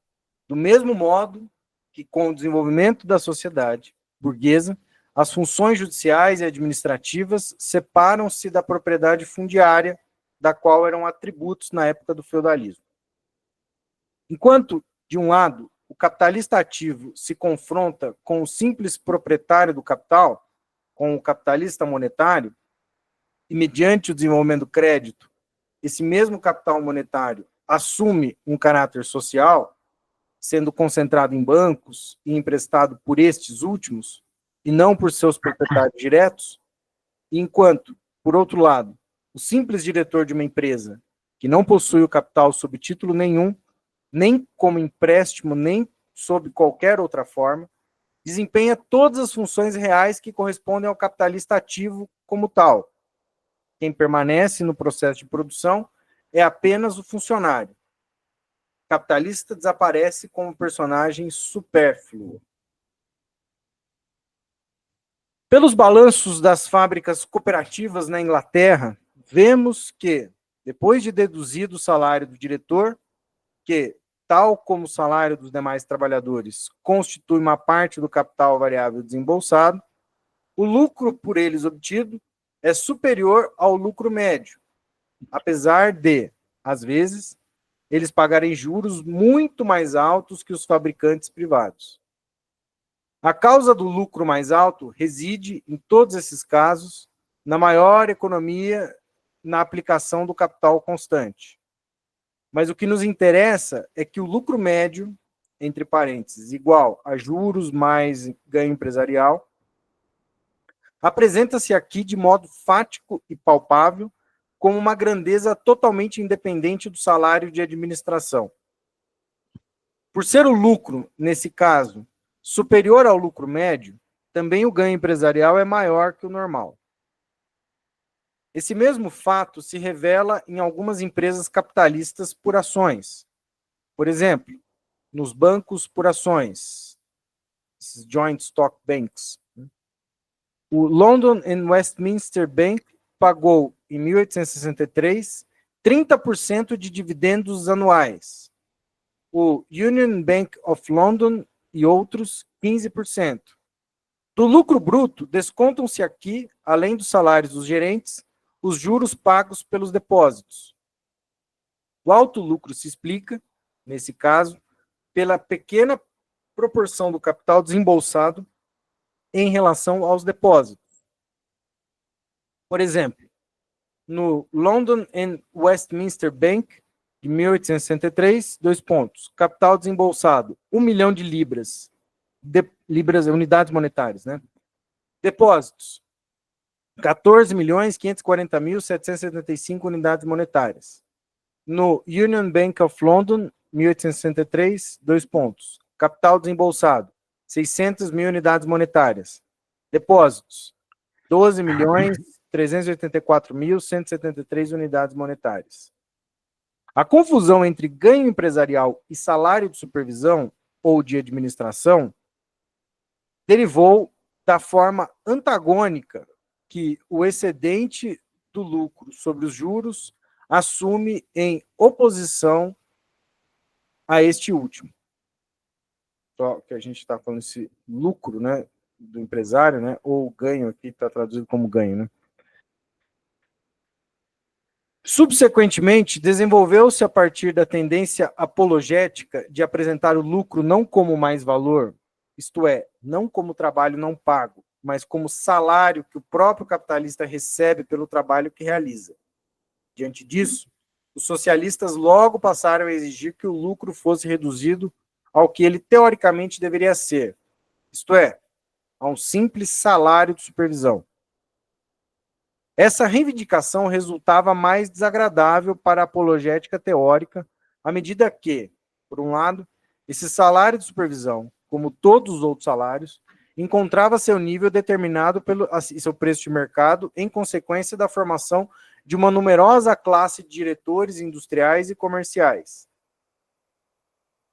Do mesmo modo que, com o desenvolvimento da sociedade burguesa, as funções judiciais e administrativas separam-se da propriedade fundiária, da qual eram atributos na época do feudalismo. Enquanto, de um lado, o capitalista ativo se confronta com o simples proprietário do capital, com o capitalista monetário, e mediante o desenvolvimento do crédito, esse mesmo capital monetário assume um caráter social, sendo concentrado em bancos e emprestado por estes últimos, e não por seus proprietários diretos, enquanto, por outro lado, o simples diretor de uma empresa, que não possui o capital sob título nenhum, nem como empréstimo, nem sob qualquer outra forma, desempenha todas as funções reais que correspondem ao capitalista ativo como tal. Quem permanece no processo de produção é apenas o funcionário. O capitalista desaparece como personagem supérfluo. Pelos balanços das fábricas cooperativas na Inglaterra, vemos que, depois de deduzido o salário do diretor, que, tal como o salário dos demais trabalhadores, constitui uma parte do capital variável desembolsado, o lucro por eles obtido é superior ao lucro médio, apesar de, às vezes, eles pagarem juros muito mais altos que os fabricantes privados. A causa do lucro mais alto reside, em todos esses casos, na maior economia na aplicação do capital constante. Mas o que nos interessa é que o lucro médio, entre parênteses, igual a juros mais ganho empresarial, apresenta-se aqui de modo fático e palpável como uma grandeza totalmente independente do salário de administração. Por ser o lucro, nesse caso, superior ao lucro médio, também o ganho empresarial é maior que o normal. Esse mesmo fato se revela em algumas empresas capitalistas por ações. Por exemplo, nos bancos por ações, esses joint stock banks. O London and Westminster Bank pagou, em 1863, 30% de dividendos anuais. O Union Bank of London e outros, 15%. Do lucro bruto, descontam-se aqui, além dos salários dos gerentes, os juros pagos pelos depósitos. O alto lucro se explica, nesse caso, pela pequena proporção do capital desembolsado em relação aos depósitos. Por exemplo, no London and Westminster Bank, de 1863, 2 pontos. Capital desembolsado, 1 milhão de libras. Libras, unidades monetárias, né? Depósitos, 14.540.775 unidades monetárias. No Union Bank of London, 1863, 2 pontos. Capital desembolsado, 600 mil unidades monetárias. Depósitos, 12.300.000 384.173 unidades monetárias. A confusão entre ganho empresarial e salário de supervisão ou de administração derivou da forma antagônica que o excedente do lucro sobre os juros assume em oposição a este último. Só que a gente está falando esse lucro, né, do empresário, né, ou ganho aqui está traduzido como ganho, né? Subsequentemente, desenvolveu-se a partir da tendência apologética de apresentar o lucro não como mais valor, isto é, não como trabalho não pago, mas como salário que o próprio capitalista recebe pelo trabalho que realiza. Diante disso, os socialistas logo passaram a exigir que o lucro fosse reduzido ao que ele teoricamente deveria ser, isto é, a um simples salário de supervisão. Essa reivindicação resultava mais desagradável para a apologética teórica, à medida que, por um lado, esse salário de supervisão, como todos os outros salários, encontrava seu nível determinado pelo seu preço de mercado em consequência da formação de uma numerosa classe de diretores industriais e comerciais.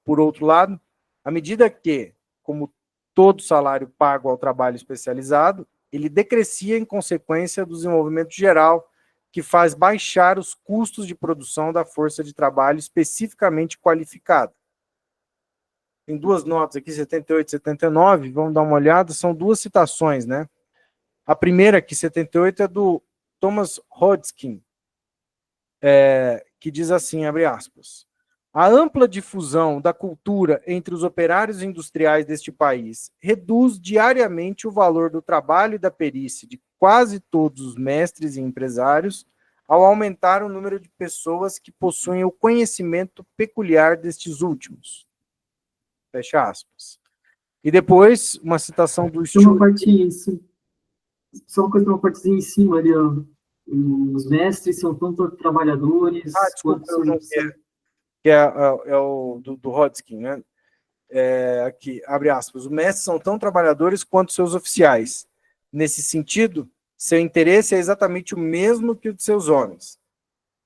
Por outro lado, à medida que, como todo salário pago ao trabalho especializado, ele decrescia em consequência do desenvolvimento geral, que faz baixar os custos de produção da força de trabalho especificamente qualificada. Tem duas notas aqui, 78 e 79, vamos dar uma olhada, são duas citações, né? A primeira aqui, 78, é do Thomas Hodgkin, que diz assim, abre aspas, a ampla difusão da cultura entre os operários industriais deste país reduz diariamente o valor do trabalho e da perícia de quase todos os mestres e empresários ao aumentar o número de pessoas que possuem o conhecimento peculiar destes últimos. Fecha aspas. E depois, uma citação do Tem uma parte, só uma coisa, uma partezinha em cima ali, ó. Os mestres são tanto trabalhadores desculpa, quanto que é o do Hodgkin, né? Aqui, abre aspas, os mestres são tão trabalhadores quanto seus oficiais. Nesse sentido, seu interesse é exatamente o mesmo que o de seus homens.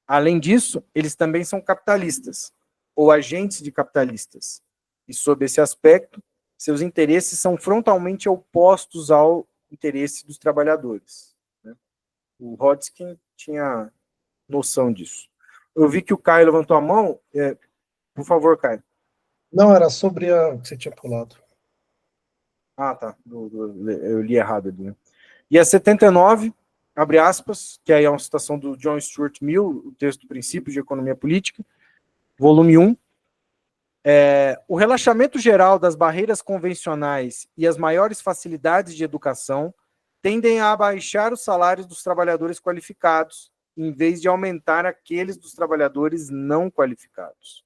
Além disso, eles também são capitalistas, ou agentes de capitalistas. E, sob esse aspecto, seus interesses são frontalmente opostos ao interesse dos trabalhadores. Né? O Hodgkin tinha noção disso. Eu vi que o Caio levantou a mão. Por favor, Caio. Não, era sobre a que você tinha pulado. Ah, tá. Eu li errado ali, né? E a 79, abre aspas, que aí é uma citação do John Stuart Mill, o texto Princípios de Economia Política, volume 1. O relaxamento geral das barreiras convencionais e as maiores facilidades de educação tendem a abaixar os salários dos trabalhadores qualificados, em vez de aumentar aqueles dos trabalhadores não qualificados.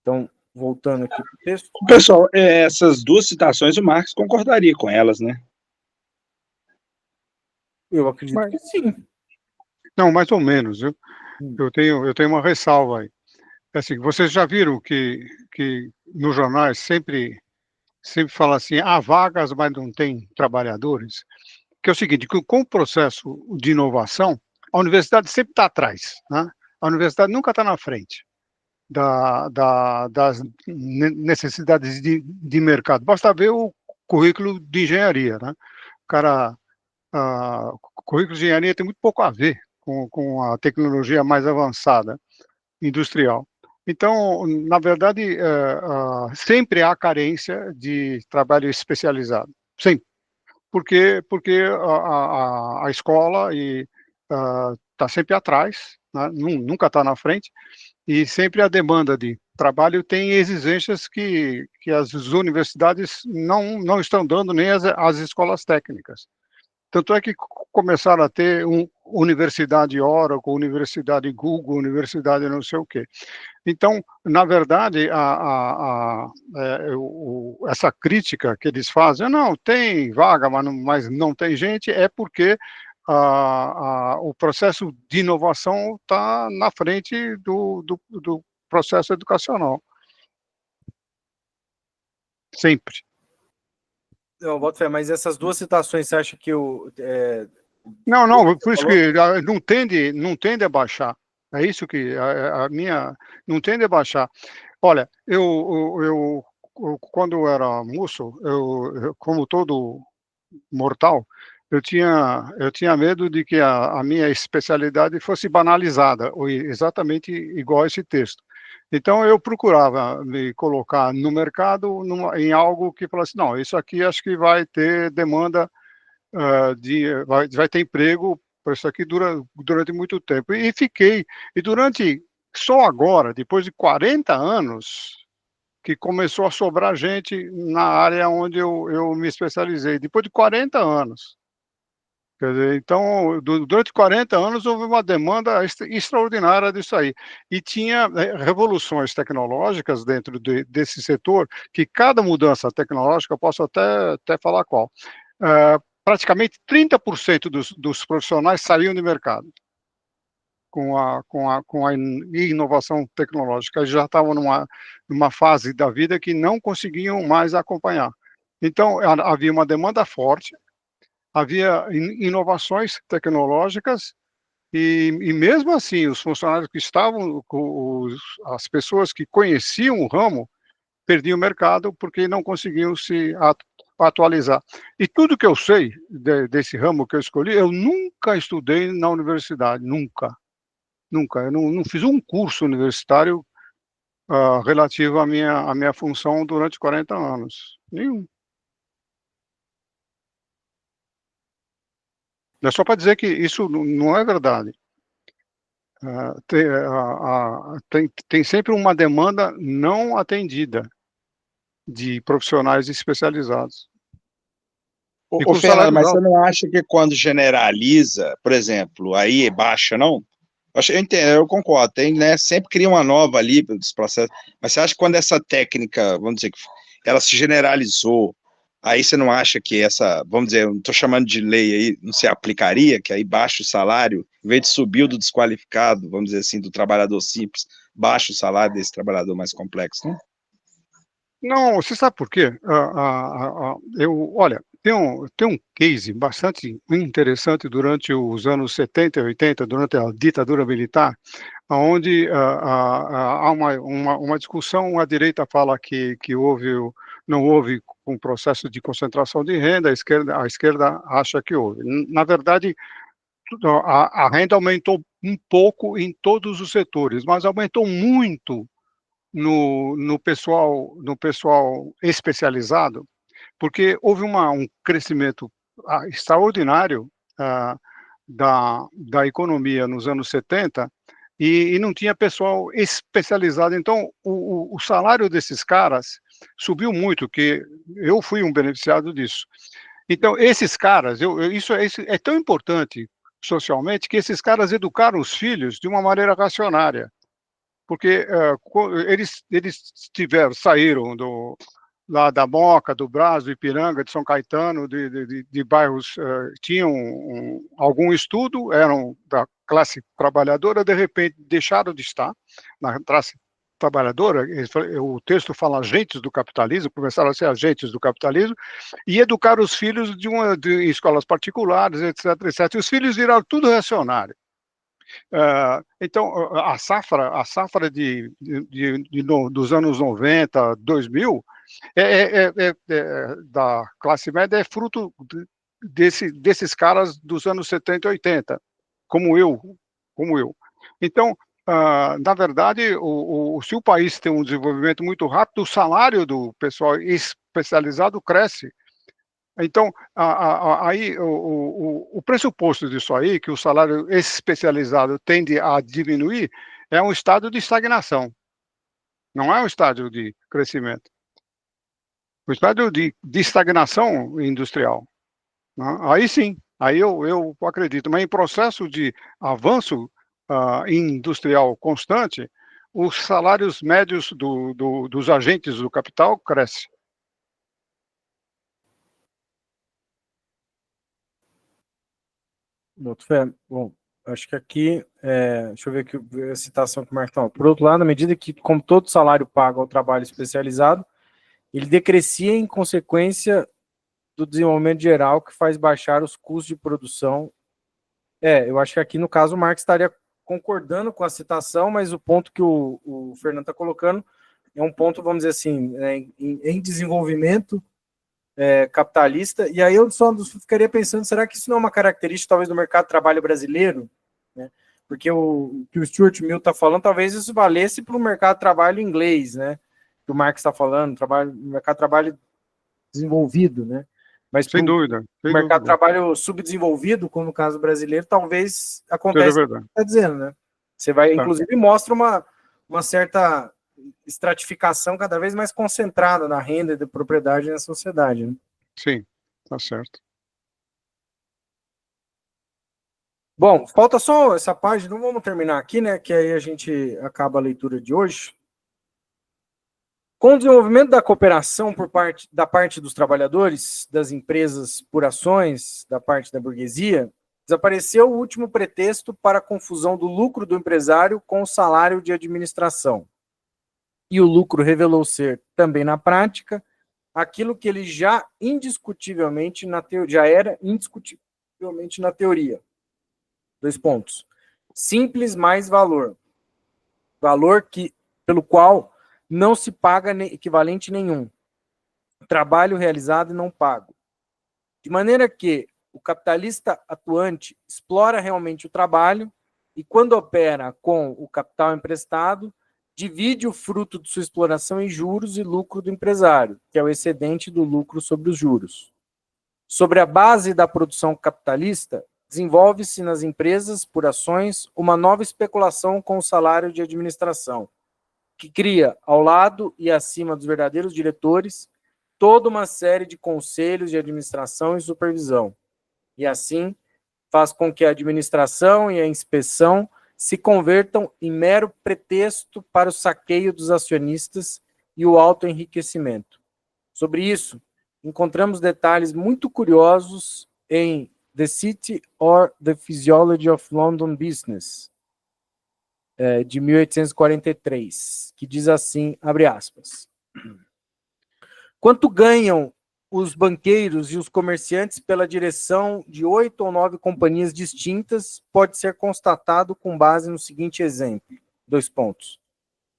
Então, voltando aqui para o texto. Pessoal, essas duas citações o Marx concordaria com elas, né? Eu acredito que sim. Não, mais ou menos. Eu tenho uma ressalva aí. Assim, vocês já viram que nos jornais sempre fala assim, há vagas, mas não tem trabalhadores? Que é o seguinte, que com o processo de inovação, a universidade sempre está atrás, né? A universidade nunca está na frente das necessidades de mercado. Basta ver o currículo de engenharia, né? O currículo de engenharia tem muito pouco a ver com a tecnologia mais avançada, industrial. Então, na verdade, sempre há carência de trabalho especializado, sempre. Porque a escola está sempre atrás, né? Nunca está na frente, e sempre a demanda de trabalho tem exigências que as universidades não estão dando, nem as escolas técnicas. Tanto é que começaram a ter universidade Oracle, universidade Google, universidade não sei o quê. Então, na verdade, essa crítica que eles fazem, não, tem vaga, mas não tem gente, é porque o processo de inovação está na frente do processo educacional. Sempre. Não, boto fé, mas essas duas citações, você acha que Não, por isso que não tende a baixar. É isso que a minha não tende a baixar. Olha, eu quando eu era moço, como todo mortal, eu tinha medo de que a minha especialidade fosse banalizada, ou exatamente igual a esse texto. Então, eu procurava me colocar no mercado em algo que falasse, não, isso aqui acho que vai ter demanda, vai ter emprego, por isso aqui durante muito tempo. E fiquei, e só agora, depois de 40 anos, que começou a sobrar gente na área onde eu me especializei, depois de 40 anos. Quer dizer, então, durante 40 anos houve uma demanda extraordinária disso aí. E tinha revoluções tecnológicas dentro desse setor, que cada mudança tecnológica, eu posso até falar qual. Praticamente 30% dos profissionais saíam do mercado com a inovação tecnológica. Já estavam numa fase da vida que não conseguiam mais acompanhar. Então, havia uma demanda forte, havia inovações tecnológicas e mesmo assim os funcionários que estavam, as pessoas que conheciam o ramo, perdiam o mercado porque não conseguiam se atualizar. E tudo que eu sei desse ramo que eu escolhi, eu nunca estudei na universidade, nunca. Eu não fiz um curso universitário relativo à minha função durante 40 anos. Nenhum. É só para dizer que isso não é verdade. Tem sempre uma demanda não atendida de profissionais especializados. E Ô com Fernando, salários mas você altos. não acha que quando generaliza, por exemplo, aí baixa, não? Eu entendo, eu concordo, tem, né, sempre cria uma nova ali dos processos, mas você acha que quando essa técnica, vamos dizer, que ela se generalizou, aí você não acha que essa, vamos dizer, eu não estou chamando de lei aí, não se aplicaria, que aí baixa o salário, em vez de subir o do desqualificado, vamos dizer assim, do trabalhador simples, baixa o salário desse trabalhador mais complexo, né? Não, você sabe por quê? Olha, tem um case bastante interessante durante os anos 70 e 80, durante a ditadura militar, onde há uma discussão, a direita fala que não houve um processo de concentração de renda, a esquerda acha que houve. Na verdade, a renda aumentou um pouco em todos os setores, mas aumentou muito no pessoal especializado, porque houve um crescimento extraordinário ah, da economia nos anos 70 e não tinha pessoal especializado. Então, o salário desses caras subiu muito, que eu fui um beneficiado disso. Então, esses caras, isso é tão importante socialmente que esses caras educaram os filhos de uma maneira racionária, porque saíram lá da Moca, do Brás, do Ipiranga, de São Caetano, de bairros, tinham algum estudo, eram da classe trabalhadora, de repente deixaram de estar na classe trabalhadora, o texto fala agentes do capitalismo, começaram a ser agentes do capitalismo, e educar os filhos de escolas particulares, etc, etc. E os filhos viraram tudo reacionário. Então, a safra dos anos 90, 2000, da classe média é fruto desses caras dos anos 70 e 80, como eu. Então, na verdade, se o país tem um desenvolvimento muito rápido, o salário do pessoal especializado cresce. Então, aí o pressuposto disso aí, que o salário especializado tende a diminuir, é um estado de estagnação, não é um estado de crescimento. Um estado de estagnação industrial, né? Aí sim, aí eu acredito, mas em processo de avanço industrial constante, os salários médios dos agentes do capital crescem. Boto fé. Bom, acho que aqui, deixa eu ver aqui a citação que o Marco falou. Por outro lado, à medida que, como todo salário pago ao trabalho especializado, ele decrescia em consequência do desenvolvimento geral que faz baixar os custos de produção. Eu acho que aqui, no caso, o Marx estaria concordando com a citação, mas o ponto que o Fernando está colocando é um ponto, vamos dizer assim, em desenvolvimento capitalista, e aí eu só ficaria pensando, será que isso não é uma característica, talvez, do mercado de trabalho brasileiro? Né? Porque o que o Stuart Mill está falando, talvez isso valesse para o mercado de trabalho inglês, né? Que o Marx está falando, mercado de trabalho desenvolvido, né? Mas sem dúvida. O mercado de trabalho subdesenvolvido, como no caso brasileiro, talvez aconteça o que você está dizendo, né? Você vai, inclusive, mostra uma certa estratificação cada vez mais concentrada na renda e da propriedade na sociedade. Né? Sim, tá certo. Bom, falta só essa página, não vamos terminar aqui, né? Que aí a gente acaba a leitura de hoje. Com o desenvolvimento da cooperação da parte dos trabalhadores, das empresas por ações, da parte da burguesia, desapareceu o último pretexto para a confusão do lucro do empresário com o salário de administração. E o lucro revelou ser, também na prática, aquilo que ele já era indiscutivelmente na teoria. 2 pontos. Simples mais valor. Valor pelo qual não se paga equivalente nenhum. Trabalho realizado e não pago. De maneira que o capitalista atuante explora realmente o trabalho e, quando opera com o capital emprestado, divide o fruto de sua exploração em juros e lucro do empresário, que é o excedente do lucro sobre os juros. Sobre a base da produção capitalista, desenvolve-se nas empresas, por ações, uma nova especulação com o salário de administração, que cria, ao lado e acima dos verdadeiros diretores, toda uma série de conselhos de administração e supervisão. E assim, faz com que a administração e a inspeção se convertam em mero pretexto para o saqueio dos acionistas e o autoenriquecimento. Sobre isso, encontramos detalhes muito curiosos em The City or the Physiology of London Business, de 1843, que diz assim, abre aspas, quanto ganham os banqueiros e os comerciantes pela direção de 8 ou 9 companhias distintas pode ser constatado com base no seguinte exemplo. 2 pontos.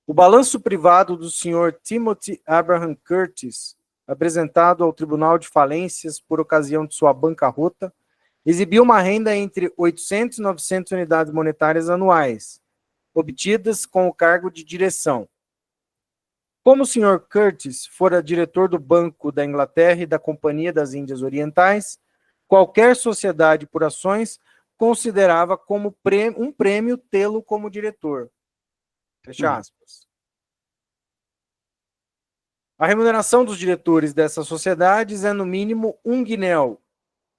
O balanço privado do Sr. Timothy Abraham Curtis, apresentado ao Tribunal de Falências por ocasião de sua bancarrota, exibiu uma renda entre 800 e 900 unidades monetárias anuais, obtidas com o cargo de direção. Como o Sr. Curtis fora diretor do Banco da Inglaterra e da Companhia das Índias Orientais, qualquer sociedade por ações considerava como um prêmio tê-lo como diretor. Fecha aspas. A remuneração dos diretores dessas sociedades é, no mínimo, 1 guinéu,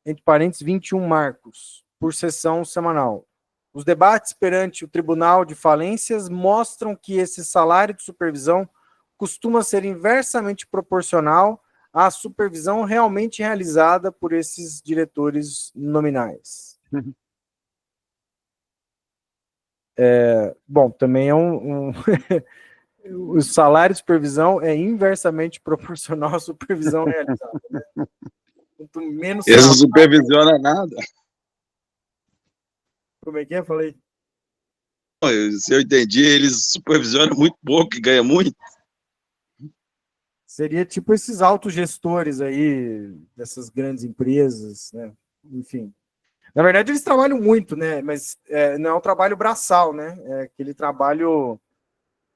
entre parênteses, 21 marcos, por sessão semanal. Os debates perante o Tribunal de Falências mostram que esse salário de supervisão costuma ser inversamente proporcional à supervisão realmente realizada por esses diretores nominais. Bom, também é o salário de supervisão é inversamente proporcional à supervisão realizada. Né? Quanto menos ele não supervisiona nada. Como é que é? Falei. Se eu entendi, eles supervisionam muito pouco e ganham muito. Seria tipo esses autogestores aí, dessas grandes empresas, né? Enfim. Na verdade, eles trabalham muito, né? Mas não é um trabalho braçal, né? É aquele trabalho,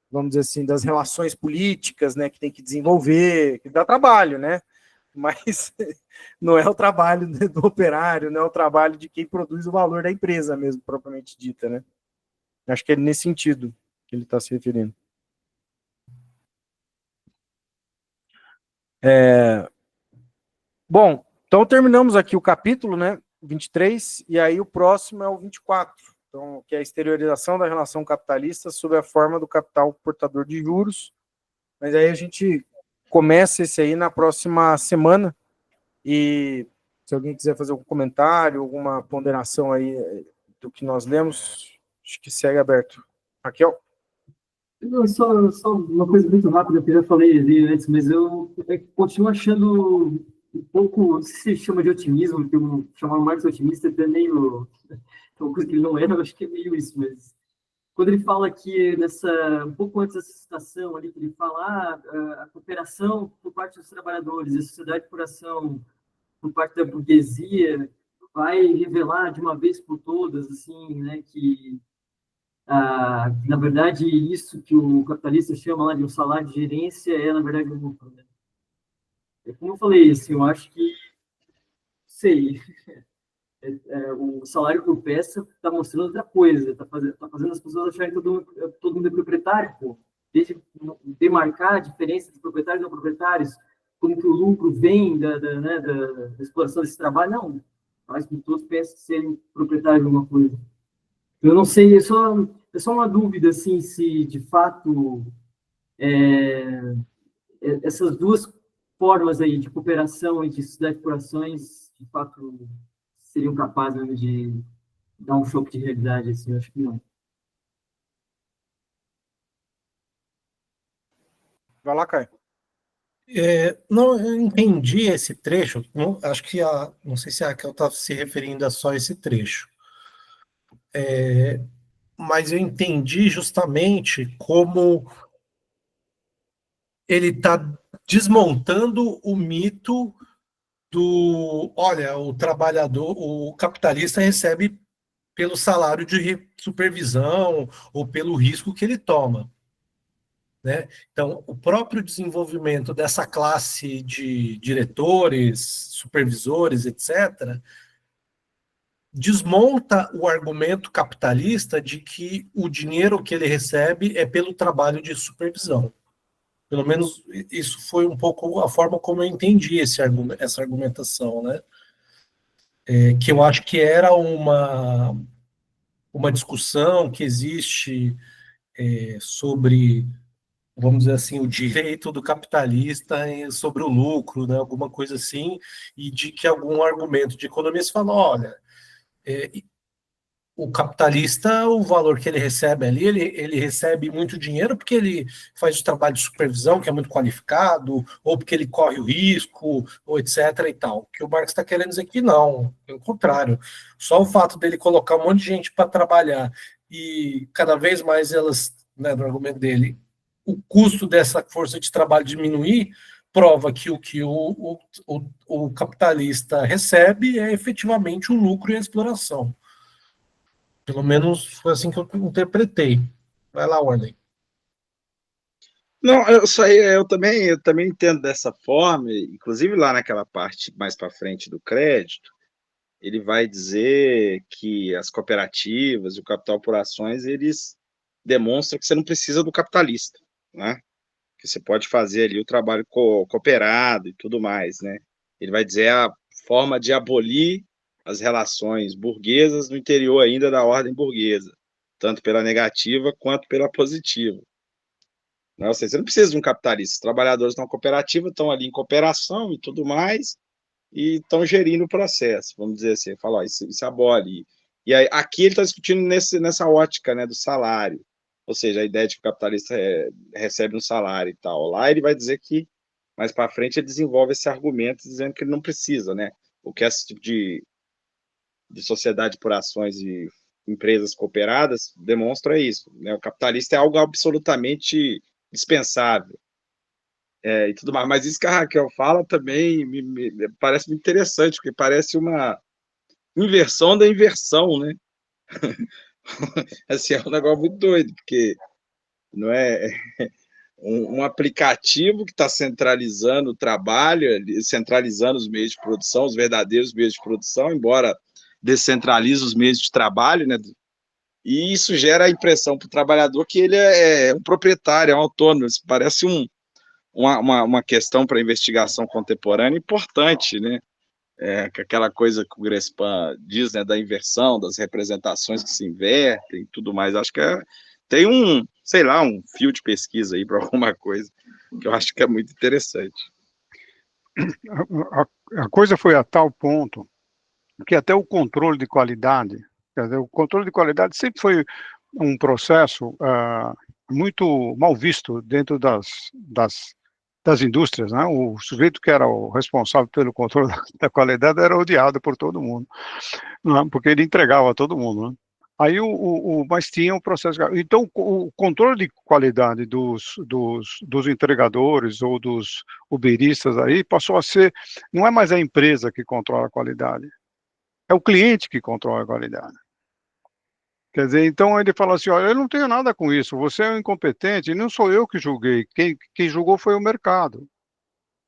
vamos dizer assim, das relações políticas, né? Que tem que desenvolver, que dá trabalho, né? Mas não é o trabalho do operário, não é o trabalho de quem produz o valor da empresa mesmo, propriamente dita, né? Acho que é nesse sentido que ele está se referindo. Bom, então terminamos aqui o capítulo, né, 23, e aí o próximo é o 24, então, que é a exteriorização da relação capitalista sob a forma do capital portador de juros, mas aí a gente começa esse aí na próxima semana, e se alguém quiser fazer algum comentário, alguma ponderação aí do que nós lemos, acho que segue aberto. Raquel? Não, só uma coisa muito rápida, que eu já falei ali antes, mas eu continuo achando um pouco, não sei se chama de otimismo, que chamar o Marx otimista é meio, uma coisa que ele não era, eu acho que é meio isso, mas quando ele fala que um pouco antes dessa citação ali, que ele fala a cooperação por parte dos trabalhadores, a sociedade por ação por parte da burguesia vai revelar de uma vez por todas, assim, né, que na verdade isso que o capitalista chama lá de um salário de gerência é na verdade um lucro, né? Como eu falei, assim, eu acho que, sei, o salário por peça está mostrando outra coisa, está fazendo as pessoas acharem que todo mundo é proprietário, pô. Desde demarcar a diferença de proprietários e não proprietários, como que o lucro vem né, da exploração desse trabalho, não. Faz com que todos pensem serem proprietários de alguma coisa. Eu não sei, é só uma dúvida, assim, se de fato essas duas formas aí de cooperação e de sociedade por ações, de fato, seriam capazes, né, de dar um choque de realidade, assim, eu acho que não. Vai lá, Caio. Não, eu entendi esse trecho, acho que não sei se a Raquel está se referindo a só esse trecho, mas eu entendi justamente como ele está desmontando o mito olha, o trabalhador, o capitalista recebe pelo salário de supervisão ou pelo risco que ele toma, né? Então, o próprio desenvolvimento dessa classe de diretores, supervisores, etc., desmonta o argumento capitalista de que o dinheiro que ele recebe é pelo trabalho de supervisão. Pelo menos isso foi um pouco a forma como eu entendi essa argumentação, né? Que eu acho que era uma discussão que existe sobre, vamos dizer assim, o direito do capitalista sobre o lucro, né? Alguma coisa assim, e de que algum argumento de economista fala, olha, o capitalista, o valor que ele recebe ali, ele recebe muito dinheiro porque ele faz o trabalho de supervisão, que é muito qualificado, ou porque ele corre o risco, ou etc. e tal. O que o Marx está querendo dizer que não, pelo contrário. Só o fato dele colocar um monte de gente para trabalhar e cada vez mais elas, né, no argumento dele, o custo dessa força de trabalho diminuir, prova que o que o capitalista recebe é efetivamente o lucro e a exploração. Pelo menos foi assim que eu interpretei. Vai lá, Warley. Não, eu também entendo dessa forma, inclusive lá naquela parte mais para frente do crédito, ele vai dizer que as cooperativas e o capital por ações, eles demonstram que você não precisa do capitalista, né? Que você pode fazer ali o trabalho cooperado e tudo mais, né? Ele vai dizer a forma de abolir as relações burguesas no interior ainda da ordem burguesa, tanto pela negativa quanto pela positiva. Não, você não precisa de um capitalista. Os trabalhadores estão cooperativa, estão ali em cooperação e tudo mais, e estão gerindo o processo, vamos dizer assim. Fala, ó, isso abole. E aí, aqui ele está discutindo nessa ótica, né, do salário. Ou seja, a ideia de que o capitalista recebe um salário e tal. Lá ele vai dizer que, mais para frente, ele desenvolve esse argumento dizendo que ele não precisa, né? O que esse tipo de sociedade por ações e empresas cooperadas demonstra isso, né? O capitalista é algo absolutamente dispensável, e tudo mais. Mas isso que a Raquel fala também me parece muito interessante, porque parece uma inversão da inversão, né? Assim, é um negócio muito doido, porque não é um aplicativo que está centralizando o trabalho, centralizando os meios de produção, os verdadeiros meios de produção, embora descentralize os meios de trabalho, né? E isso gera a impressão para o trabalhador que ele é um proprietário, é um autônomo. Isso parece uma questão para a investigação contemporânea importante, né? Aquela coisa que o Grespan diz, né, da inversão, das representações que se invertem e tudo mais. Acho que tem sei lá, um fio de pesquisa aí para alguma coisa, que eu acho que é muito interessante. A coisa foi a tal ponto que até o controle de qualidade, quer dizer, o controle de qualidade sempre foi um processo muito mal visto dentro das das indústrias, né? O sujeito que era o responsável pelo controle da qualidade era odiado por todo mundo, né? Porque ele entregava a todo mundo, né? Aí mas tinha um processo. Então, o controle de qualidade dos entregadores ou dos uberistas aí passou a ser, não é mais a empresa que controla a qualidade, é o cliente que controla a qualidade. Quer dizer, então ele fala assim, olha, eu não tenho nada com isso, você é um incompetente, e não sou eu que julguei, quem julgou foi o mercado,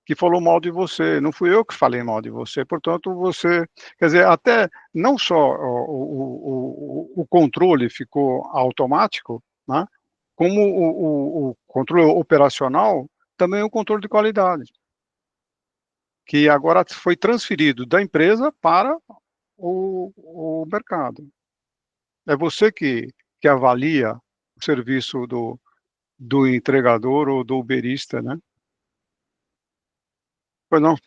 que falou mal de você, não fui eu que falei mal de você, portanto você, quer dizer, até não só o controle ficou automático, né, como o controle operacional, também o controle de qualidade, que agora foi transferido da empresa para o mercado. É você que avalia o serviço do entregador ou do uberista, né? Pois não?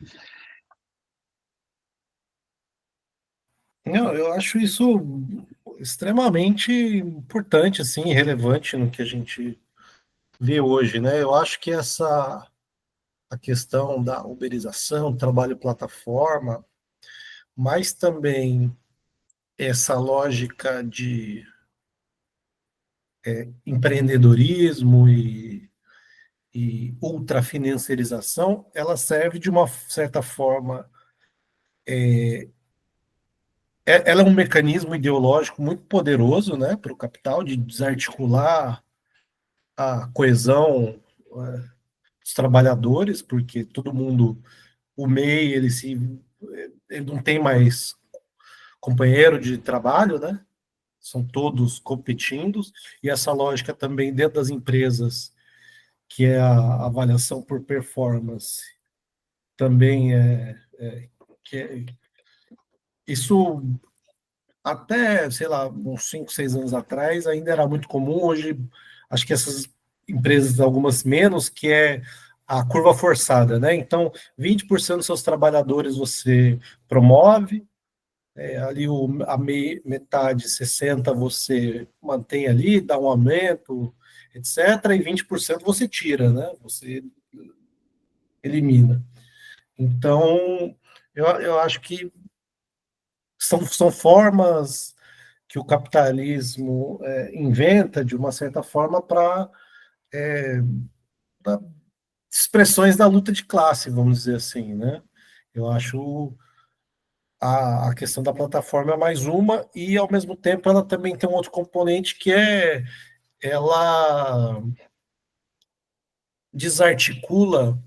Não, eu acho isso extremamente importante, assim, e relevante no que a gente vê hoje, né? Eu acho que a questão da uberização, trabalho plataforma, mas também essa lógica de empreendedorismo e ultrafinanciarização, ela serve de uma certa forma. Ela é um mecanismo ideológico muito poderoso, né, para o capital, de desarticular a coesão dos trabalhadores, porque todo mundo, o MEI, ele não tem mais companheiro de trabalho, né? São todos competindo, e essa lógica também dentro das empresas, que é a avaliação por performance, também isso até, sei lá, uns 5, 6 anos atrás ainda era muito comum. Hoje acho que essas empresas, algumas menos, que é a curva forçada, né? Então, 20% dos seus trabalhadores você promove, ali metade, 60% você mantém ali, dá um aumento, etc., e 20% você tira, né? Você elimina. Então, eu acho que são formas que o capitalismo inventa, de uma certa forma, para expressões da luta de classe, vamos dizer assim, né? Eu acho a questão da plataforma é mais uma, e ao mesmo tempo ela também tem um outro componente, que é ela desarticula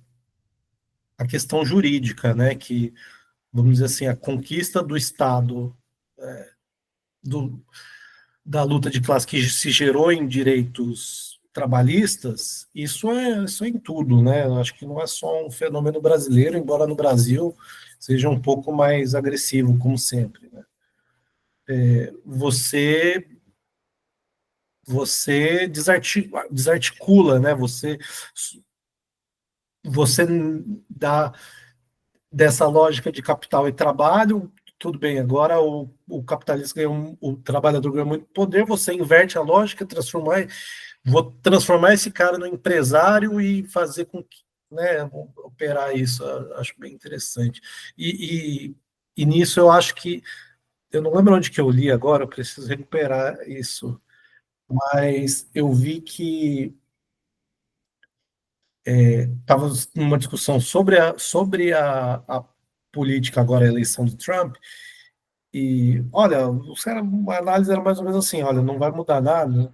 a questão jurídica, né? Que, vamos dizer assim, a conquista do Estado do, da luta de classe, que se gerou em direitos trabalhistas, isso é em tudo, né? Eu acho que não é só um fenômeno brasileiro, embora no Brasil seja um pouco mais agressivo, como sempre, né? Você desarticula, né? Você dá dessa lógica de capital e trabalho. Tudo bem, agora o capitalista ganha, o trabalhador ganha muito poder, você inverte a lógica, vou transformar esse cara no empresário e fazer com que, né, operar isso. Eu acho bem interessante. E nisso eu acho que, eu não lembro onde que eu li agora, eu preciso recuperar isso, mas eu vi que estava numa discussão sobre a política, agora a eleição do Trump, e olha, a análise era mais ou menos assim: olha, não vai mudar nada,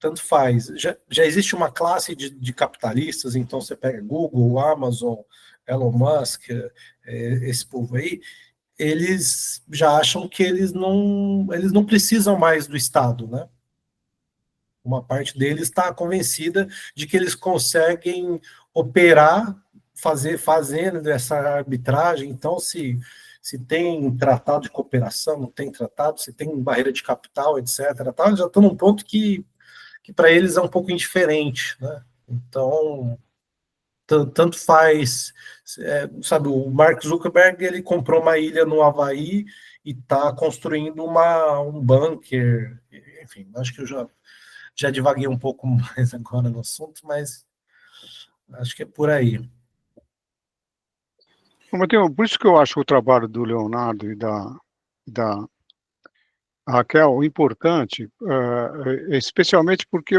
tanto faz. Já existe uma classe de capitalistas, então você pega Google, Amazon, Elon Musk, esse povo aí, eles já acham que eles não precisam mais do Estado, né? Uma parte deles está convencida de que eles conseguem operar, fazendo essa arbitragem. Então, se tem tratado de cooperação, não tem tratado, se tem barreira de capital, etc., tá, já estão num ponto que para eles é um pouco indiferente, né? Então, tanto faz, sabe, o Mark Zuckerberg, ele comprou uma ilha no Havaí e está construindo um bunker, enfim, acho que eu já divaguei um pouco mais agora no assunto, mas Acho que é por aí. Por isso que eu acho o trabalho do Leonardo e da Raquel importante, especialmente porque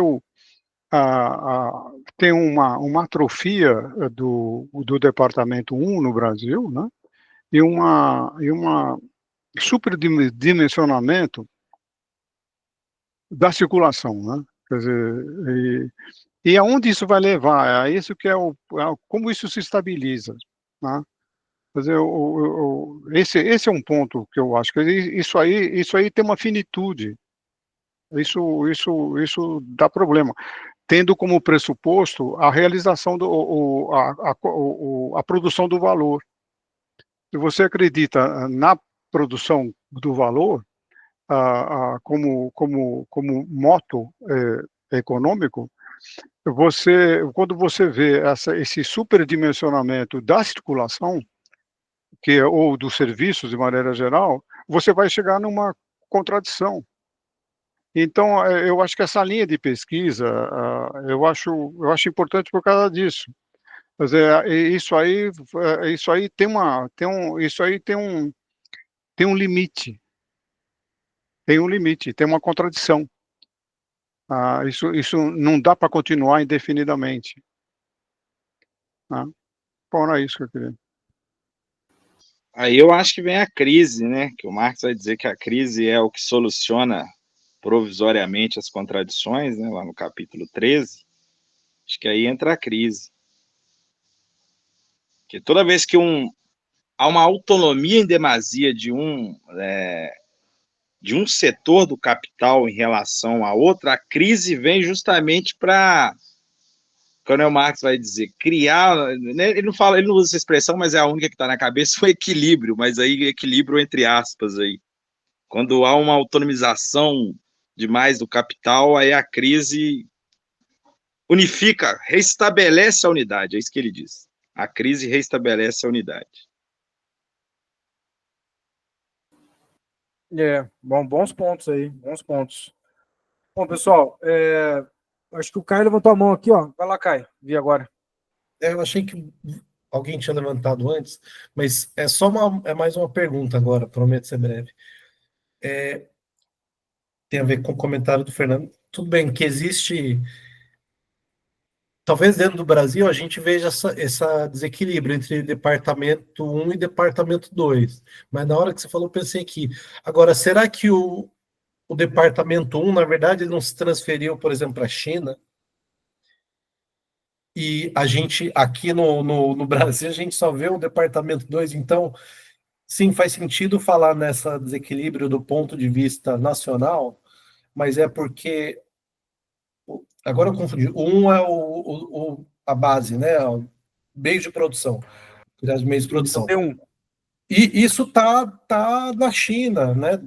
tem uma atrofia do Departamento 1 no Brasil, né? E uma superdimensionamento da circulação, né? Quer dizer, e aonde isso vai levar? É isso que como isso se estabiliza, né? Quer dizer, esse é um ponto que eu acho que isso aí tem uma finitude. Isso dá problema, tendo como pressuposto a realização a produção do valor. Se você acredita na produção do valor como moto econômico, quando você vê esse superdimensionamento da circulação, ou dos serviços de maneira geral, você vai chegar numa contradição. Então, eu acho que essa linha de pesquisa, eu acho importante por causa disso. Quer dizer, isso aí tem um limite, tem uma contradição. Isso não dá para continuar indefinidamente. Bom, era isso que eu queria. Aí eu acho que vem a crise, né? Que o Marx vai dizer que a crise é o que soluciona provisoriamente as contradições, né? Lá no capítulo 13. Acho que aí entra a crise. Porque toda vez que há uma autonomia em demasia de um setor do capital em relação a outro, a crise vem justamente para, quando o Marx vai dizer, criar, ele não usa essa expressão, mas é a única que está na cabeça, o equilíbrio, mas aí equilíbrio entre aspas aí. Quando há uma autonomização demais do capital, aí a crise unifica, restabelece a unidade, é isso que ele diz. A crise restabelece a unidade. Bons pontos aí, bons pontos. Bom, pessoal, acho que o Caio levantou a mão aqui, ó. Vai lá, Caio, vi agora. Eu achei que alguém tinha levantado antes, mas é mais uma pergunta agora, prometo ser breve. Tem a ver com o comentário do Fernando. Tudo bem que existe, talvez dentro do Brasil a gente veja essa desequilíbrio entre departamento 1 e departamento 2, mas na hora que você falou, eu pensei aqui, agora, será que o departamento 1, na verdade, ele não se transferiu, por exemplo, para a China? E a gente, aqui no Brasil, a gente só vê o departamento 2, então, sim, faz sentido falar nessa desequilíbrio do ponto de vista nacional, mas é porque, agora eu confundi, o 1 é a base, né, o meio de produção, os meios de produção. E isso tá na China, né,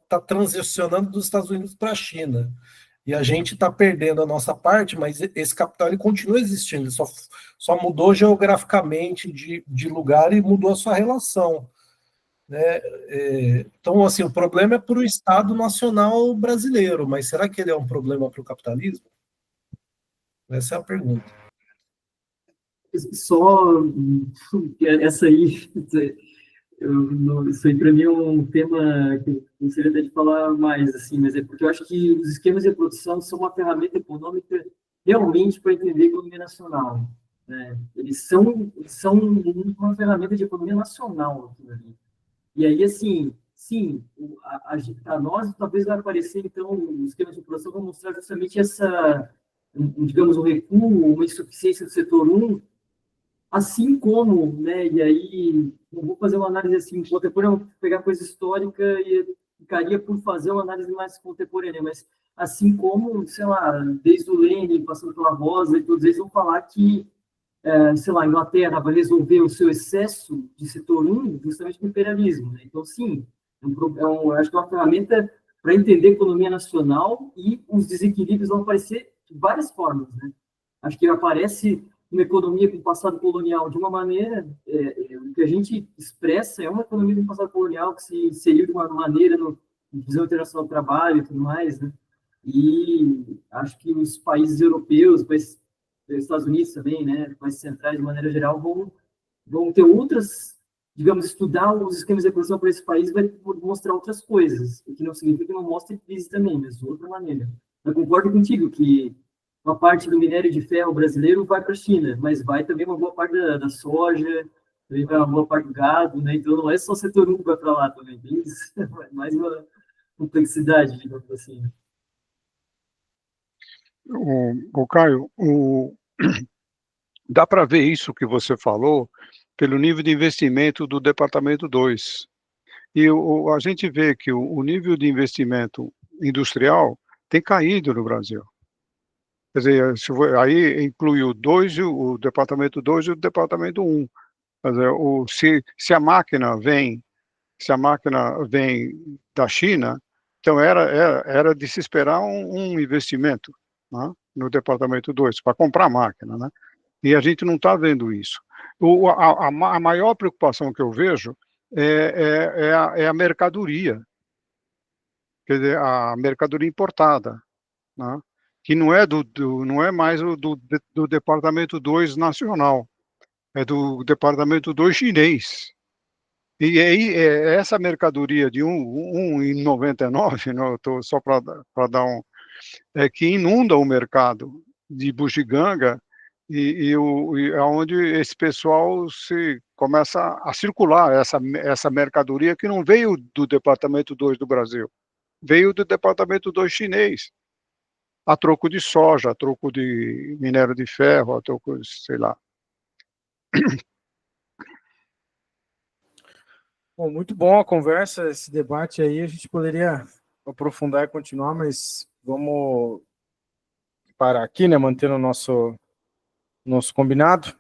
tá transicionando dos Estados Unidos para a China. E a gente está perdendo a nossa parte, mas esse capital ele continua existindo, ele só mudou geograficamente de lugar e mudou a sua relação, né? Então, assim, o problema é para o Estado Nacional brasileiro, mas será que ele é um problema para o capitalismo? Essa é a pergunta. Só essa aí, isso aí para mim é um tema que eu gostaria até de falar mais, assim, mas é porque eu acho que os esquemas de produção são uma ferramenta econômica realmente para entender a economia nacional, né? Eles são uma ferramenta de economia nacional aquilo ali. E aí, assim, sim, a nós talvez vai aparecer, então, os esquemas de produção vão mostrar justamente digamos, um recuo, uma insuficiência do setor 1, assim como, né, e aí eu vou fazer uma análise assim contemporânea, pegar coisa histórica e ficaria por fazer uma análise mais contemporânea, mas assim como, sei lá, desde o Lenin, passando pela Rosa, e todos eles vão falar que, sei lá, a Inglaterra vai resolver o seu excesso de setor 1 justamente com o imperialismo, né? Então, sim, acho que é uma ferramenta para entender a economia nacional, e os desequilíbrios vão aparecer de várias formas, né? Acho que aparece uma economia com passado colonial de uma maneira, o que a gente expressa é uma economia com passado colonial que se inseriu de uma maneira no Visão Internacional do Trabalho e tudo mais, né? E acho que os países europeus, Estados Unidos também, né, países centrais de maneira geral, vão ter outras, digamos, estudar os esquemas de equação para esse país vai mostrar outras coisas, o que não significa que não mostre crise também, mas de outra maneira. Eu concordo contigo que uma parte do minério de ferro brasileiro vai para a China, mas vai também uma boa parte da soja, também vai uma boa parte do gado, né? Então não é só o setor 1 que vai para lá também, tem mais uma complexidade, digamos assim. O Caio, dá para ver isso que você falou pelo nível de investimento do Departamento 2. E a gente vê que o nível de investimento industrial tem caído no Brasil. Quer dizer, aí inclui o 2, o Departamento 2 e o Departamento 1. Quer dizer, se a máquina vem da China, então era de se esperar um investimento, né, no Departamento 2 para comprar a máquina, né? E a gente não está vendo isso. A maior preocupação que eu vejo é a mercadoria, quer dizer, a mercadoria importada, né? Que não é mais do Departamento 2 nacional, é do Departamento 2 chinês. E aí, essa mercadoria de 1,99, né, só para dar que inunda o mercado de bugiganga e onde esse pessoal começa a circular essa mercadoria que não veio do Departamento 2 do Brasil, veio do Departamento 2 chinês, a troco de soja, a troco de minério de ferro, a troco de, sei lá. Bom, muito bom a conversa, esse debate aí, a gente poderia aprofundar e continuar, mas vamos parar aqui, né, mantendo o nosso combinado.